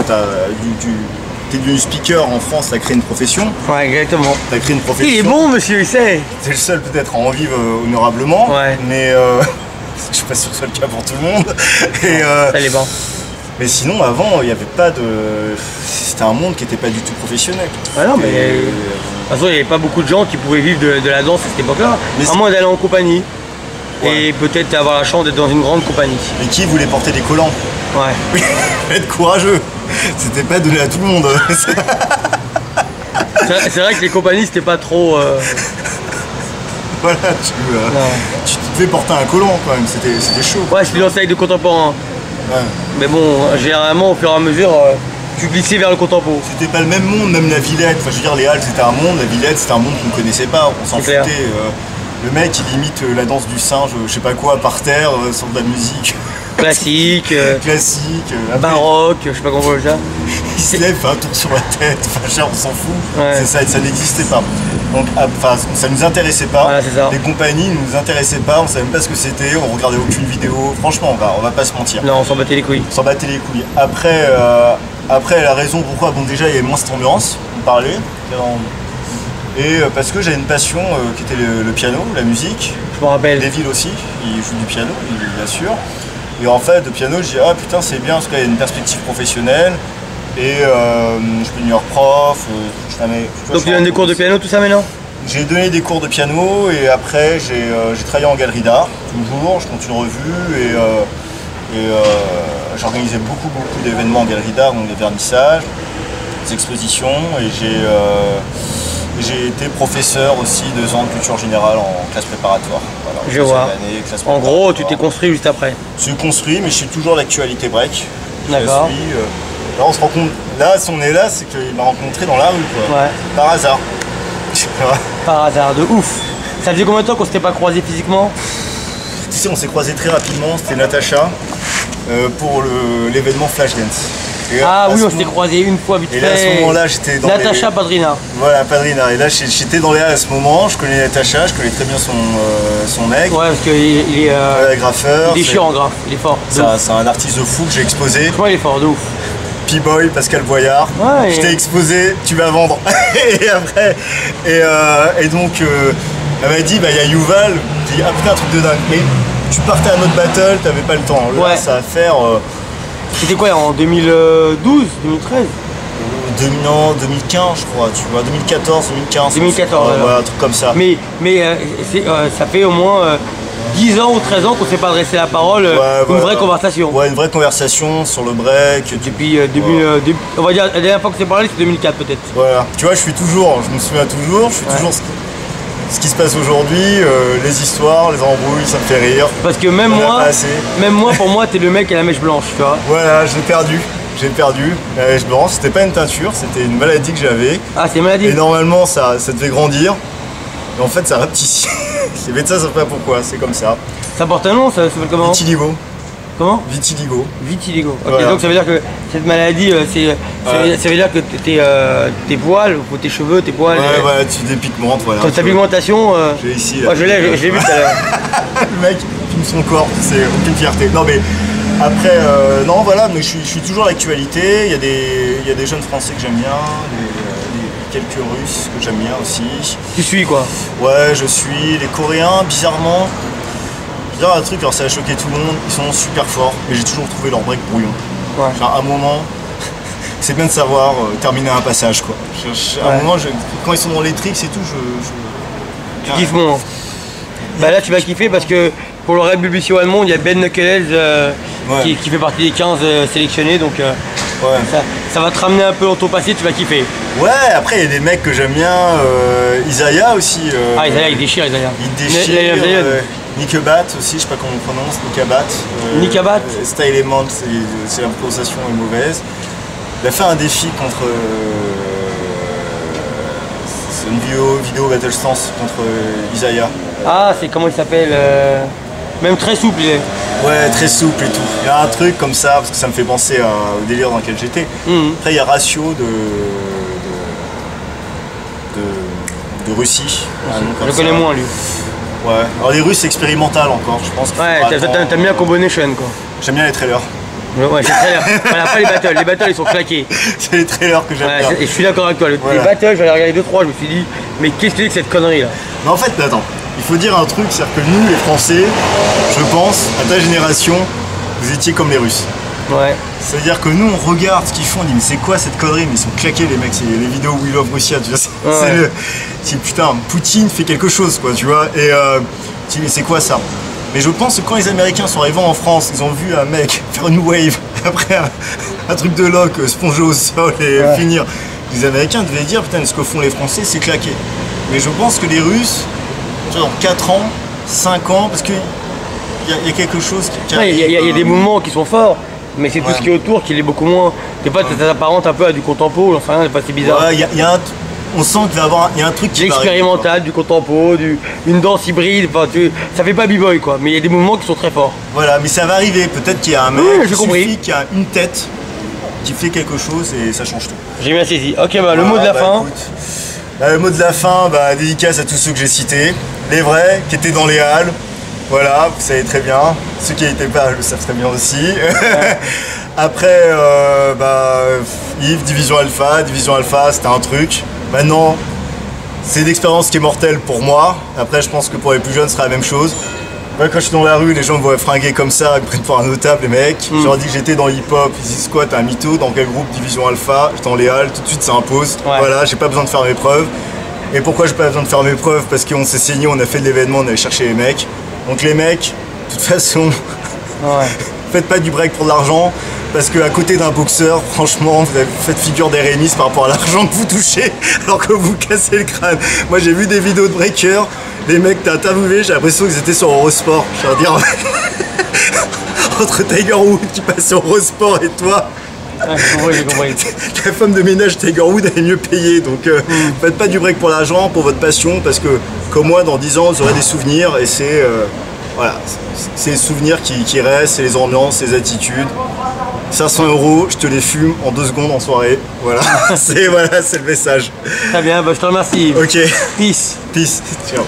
[SPEAKER 2] t'es devenu speaker en France, t'as créé une profession.
[SPEAKER 1] Ouais, exactement.
[SPEAKER 2] T'as créé une profession.
[SPEAKER 1] Il est bon monsieur, il sait.
[SPEAKER 2] T'es le seul peut-être à en vivre honorablement,
[SPEAKER 1] ouais.
[SPEAKER 2] Mais... je suis pas sûr que ce soit le cas pour tout le monde.
[SPEAKER 1] Ça l'est bon.
[SPEAKER 2] Mais sinon, avant, il n'y avait pas de... C'était un monde qui n'était pas du tout professionnel.
[SPEAKER 1] Ah non, mais... De toute façon, il n'y avait pas beaucoup de gens qui pouvaient vivre de la danse à cette époque-là. À moins d'aller en compagnie. Ouais. Et peut-être avoir la chance d'être dans une grande compagnie.
[SPEAKER 2] Mais qui voulait porter des collants?
[SPEAKER 1] Ouais.
[SPEAKER 2] Être courageux. C'était pas donné à tout le monde.
[SPEAKER 1] C'est vrai que les compagnies, c'était pas trop...
[SPEAKER 2] Voilà, tu devais porter un collant quand même, c'était chaud.
[SPEAKER 1] Ouais, c'était l'enseigne de contemporain. Ouais. Mais bon, généralement, au fur et à mesure, tu glissais vers le contemporain.
[SPEAKER 2] C'était pas le même monde, même la Villette. Enfin, je veux dire, les halles, c'était un monde, la Villette, c'était un monde qu'on ne connaissait pas, on s'en foutait. Le mec, il imite la danse du singe, je sais pas quoi, par terre, sur de la musique.
[SPEAKER 1] Classique.
[SPEAKER 2] Classique.
[SPEAKER 1] Baroque, je sais pas comment on peut dire ça.
[SPEAKER 2] il se lève, fait un tour sur la tête, enfin on s'en fout, ça n'existait pas. Donc ça nous intéressait pas, les compagnies ne nous intéressaient pas, on savait même pas ce que c'était, on regardait aucune vidéo, franchement on va pas se mentir.
[SPEAKER 1] Non, on s'en battait les couilles.
[SPEAKER 2] On s'en battait les couilles. Après la raison pourquoi, bon déjà il y avait moins cette ambiance, on parlait, et parce que j'avais une passion qui était le piano, la musique.
[SPEAKER 1] Je me rappelle.
[SPEAKER 2] Deville aussi, il joue du piano, il assure. Et en fait, le piano, je dis ah putain c'est bien parce qu'il y a une perspective professionnelle et je peux devenir prof.
[SPEAKER 1] Donc tu donnes des cours de piano tout ça maintenant?
[SPEAKER 2] J'ai donné des cours de piano et après j'ai travaillé en galerie d'art, toujours, je continue revue et j'organisais beaucoup d'événements en galerie d'art, donc des vernissages, des expositions et j'ai été professeur aussi 2 ans de culture générale en classe préparatoire. Voilà,
[SPEAKER 1] je vois. En gros, tu t'es construit juste après.
[SPEAKER 2] Je suis construit, mais je suis toujours l'actualité break.
[SPEAKER 1] D'accord.
[SPEAKER 2] Là, on se rend compte. Là, si on est là, c'est qu'il m'a rencontré dans la rue, quoi. Ouais. Par hasard.
[SPEAKER 1] Par hasard, de ouf. Ça faisait combien de temps qu'on s'était pas croisés physiquement?
[SPEAKER 2] Tu sais, on s'est croisés très rapidement. C'était Natacha pour l'événement Flashdance.
[SPEAKER 1] Ah oui, on s'était croisés une fois vite fait.
[SPEAKER 2] Et là, à ce moment-là, j'étais dans
[SPEAKER 1] Natacha Padrina.
[SPEAKER 2] Voilà, Padrina. Et là, j'étais dans les halles à ce moment. Je connais Natacha, je connais très bien son mec.
[SPEAKER 1] Ouais, parce qu'il est
[SPEAKER 2] graffeur.
[SPEAKER 1] Il est chiant en graphe, il est fort.
[SPEAKER 2] C'est un artiste de fou que j'ai exposé.
[SPEAKER 1] Franchement, il est fort, de ouf.
[SPEAKER 2] P-Boy, Pascal Boyard. Ouais, je t'ai exposé, tu vas vendre. Et après, et donc, elle m'a dit, bah il y a Yuval. Je dis, ah putain, un truc de dingue. Mais tu partais à notre battle, t'avais pas le temps. Là, ouais. Ça va faire.
[SPEAKER 1] C'était quoi, en 2012, 2013?
[SPEAKER 2] Non, 2015 je crois, tu vois, 2014, 2015.
[SPEAKER 1] 2014,
[SPEAKER 2] ouais, un truc comme ça.
[SPEAKER 1] Mais ça fait au moins 10 ans ou 13 ans qu'on ne s'est pas adressé la parole, une vraie conversation.
[SPEAKER 2] Ouais, une vraie conversation sur le break.
[SPEAKER 1] Depuis on va dire, la dernière fois que c'est parlé, c'est 2004 peut-être.
[SPEAKER 2] Voilà, tu vois, je me souviens toujours, je suis toujours ce qui se passe aujourd'hui, les histoires, les embrouilles, ça me fait rire.
[SPEAKER 1] Parce que même moi, pour moi, t'es le mec à la mèche blanche, tu vois.
[SPEAKER 2] Voilà, j'ai perdu. La mèche blanche, c'était pas une teinture, c'était une maladie que j'avais.
[SPEAKER 1] Ah, c'est une maladie?
[SPEAKER 2] Et normalement, ça devait grandir. Et en fait, ça rapetit. Les médecins savent pas pourquoi, c'est comme ça.
[SPEAKER 1] Ça porte un nom, ça s'appelle comment?
[SPEAKER 2] Vitiligo.
[SPEAKER 1] Comment?
[SPEAKER 2] Vitiligo.
[SPEAKER 1] Vitiligo. Ok, voilà. Donc ça veut dire que cette maladie, ça veut dire que tes poils, ou tes cheveux, tes poils.
[SPEAKER 2] Ouais, voilà, tu dépigmentes, voilà.
[SPEAKER 1] Ta pigmentation.
[SPEAKER 2] J'ai ici.
[SPEAKER 1] Ouais, je l'ai vu tout à l'heure.
[SPEAKER 2] Le mec filme son corps, c'est aucune fierté. Non mais après, non voilà, mais je suis toujours à l'actualité. Il y a des jeunes Français que j'aime bien, quelques Russes que j'aime bien aussi.
[SPEAKER 1] Tu suis quoi? Ouais,
[SPEAKER 2] je suis les Coréens, bizarrement. Un truc, alors ça a choqué tout le monde, ils sont super forts, mais j'ai toujours trouvé leur break brouillon. Ouais. Genre à un moment, c'est bien de savoir terminer un passage quoi. À un moment, quand ils sont dans les tricks et tout,
[SPEAKER 1] Tu kiffes moins. Bah là tu vas kiffer parce que pour le Red Bull BC One Monde, il y a Ben Knuckles qui fait partie des 15 sélectionnés, donc ça va te ramener un peu dans ton passé, tu vas kiffer.
[SPEAKER 2] Ouais, après il y a des mecs que j'aime bien, Isaiah aussi.
[SPEAKER 1] Isaiah il déchire, Isaiah.
[SPEAKER 2] Il déchire. Nikabat aussi, je sais pas comment on prononce, Nikabat.
[SPEAKER 1] Nikabat
[SPEAKER 2] Style Element, c'est la prononciation est mauvaise. Il a fait un défi contre. C'est une vidéo Battle Stance contre Isaiah.
[SPEAKER 1] Ah, c'est comment il s'appelle même très souple il est.
[SPEAKER 2] Ouais, très souple et tout. Il y a un truc comme ça, parce que ça me fait penser au délire dans lequel j'étais. Après, il y a Ratio de Russie.
[SPEAKER 1] Je le connais moins lui.
[SPEAKER 2] Ouais, alors les Russes c'est expérimental encore, je pense.
[SPEAKER 1] Ouais, t'aimes bien Combination quoi.
[SPEAKER 2] J'aime bien les trailers.
[SPEAKER 1] Ouais, c'est les trailers. Voilà, pas les battles ils sont claqués.
[SPEAKER 2] C'est les trailers que j'aime bien.
[SPEAKER 1] Et je suis d'accord avec toi, les battles, j'en ai regardé 2-3, je me suis dit, mais qu'est-ce que c'est que cette connerie là?
[SPEAKER 2] Mais en fait, attends, il faut dire un truc, c'est-à-dire que nous les Français, je pense, à ta génération, vous étiez comme les Russes.
[SPEAKER 1] Ouais.
[SPEAKER 2] C'est-à-dire que nous on regarde ce qu'ils font, on dit mais c'est quoi cette connerie, mais ils sont claqués les mecs, c'est les vidéos We Love Russia, tu vois, c'est putain, Poutine fait quelque chose quoi, tu vois, et tu dis mais c'est quoi ça? Mais je pense que quand les Américains sont arrivés en France, ils ont vu un mec faire une wave, après un truc de lock, se plonger au sol et finir, les Américains devaient dire putain ce que font les Français c'est claqué. Mais je pense que les Russes, dans 4 ans, 5 ans, parce qu'il y a quelque chose qui
[SPEAKER 1] il y a des mouvements qui sont forts. Mais c'est tout ce qui est autour qui est beaucoup moins. Des fois, ça s'apparente un peu à du contempo, j'en sais rien, c'est bizarre.
[SPEAKER 2] Ouais, on sent qu'il y a un truc qui va
[SPEAKER 1] l'expérimental, du contempo, une danse hybride, enfin, ça fait pas b-boy quoi, mais il y a des mouvements qui sont très forts.
[SPEAKER 2] Voilà, mais ça va arriver, peut-être qu'il y a un mec qui a une tête, qui fait quelque chose et ça change tout.
[SPEAKER 1] J'ai bien saisi. Ok, bah le mot de la fin.
[SPEAKER 2] Écoute, le mot de la fin, dédicace à tous ceux que j'ai cités. Les vrais, qui étaient dans les halles. Voilà, vous savez très bien. Ceux qui n'étaient pas le savent très bien aussi. Ouais. Après, Yves, Division Alpha, c'était un truc. Maintenant, c'est une expérience qui est mortelle pour moi. Après, je pense que pour les plus jeunes, ce sera la même chose. Moi, quand je suis dans la rue, les gens me voient fringuer comme ça, ils me prennent pour un notable, les mecs. Je leur dis que j'étais dans hip-hop, ils disent quoi, t'es un mytho, dans quel groupe? Division Alpha, j'étais dans les halles, tout de suite ça impose. Ouais. Voilà, j'ai pas besoin de faire mes preuves. Et pourquoi j'ai pas besoin de faire mes preuves? Parce qu'on s'est saigné, on a fait de l'événement, on allait chercher les mecs. Donc les mecs, de toute façon, faites pas du break pour de l'argent. Parce qu'à côté d'un boxeur, franchement, vous faites figure d'Erémis par rapport à l'argent que vous touchez, alors que vous cassez le crâne. Moi, j'ai vu des vidéos de breakers, les mecs t'as interviewé, j'ai l'impression qu'ils étaient sur Eurosport. Je veux dire, entre Tiger Woods qui passe sur Eurosport et toi,
[SPEAKER 1] j'ai compris.
[SPEAKER 2] La femme de ménage Tiger Woods elle est mieux payée. Donc, faites pas du break pour l'argent, pour votre passion, parce que, comme moi, dans 10 ans, vous aurez des souvenirs et c'est. Voilà, c'est les souvenirs qui restent, c'est les ambiances, les attitudes. 500 €, je te les fume en 2 secondes en soirée. Voilà, c'est le message.
[SPEAKER 1] Très bien, je te remercie.
[SPEAKER 2] Ok.
[SPEAKER 1] Peace.
[SPEAKER 2] Peace. Ciao.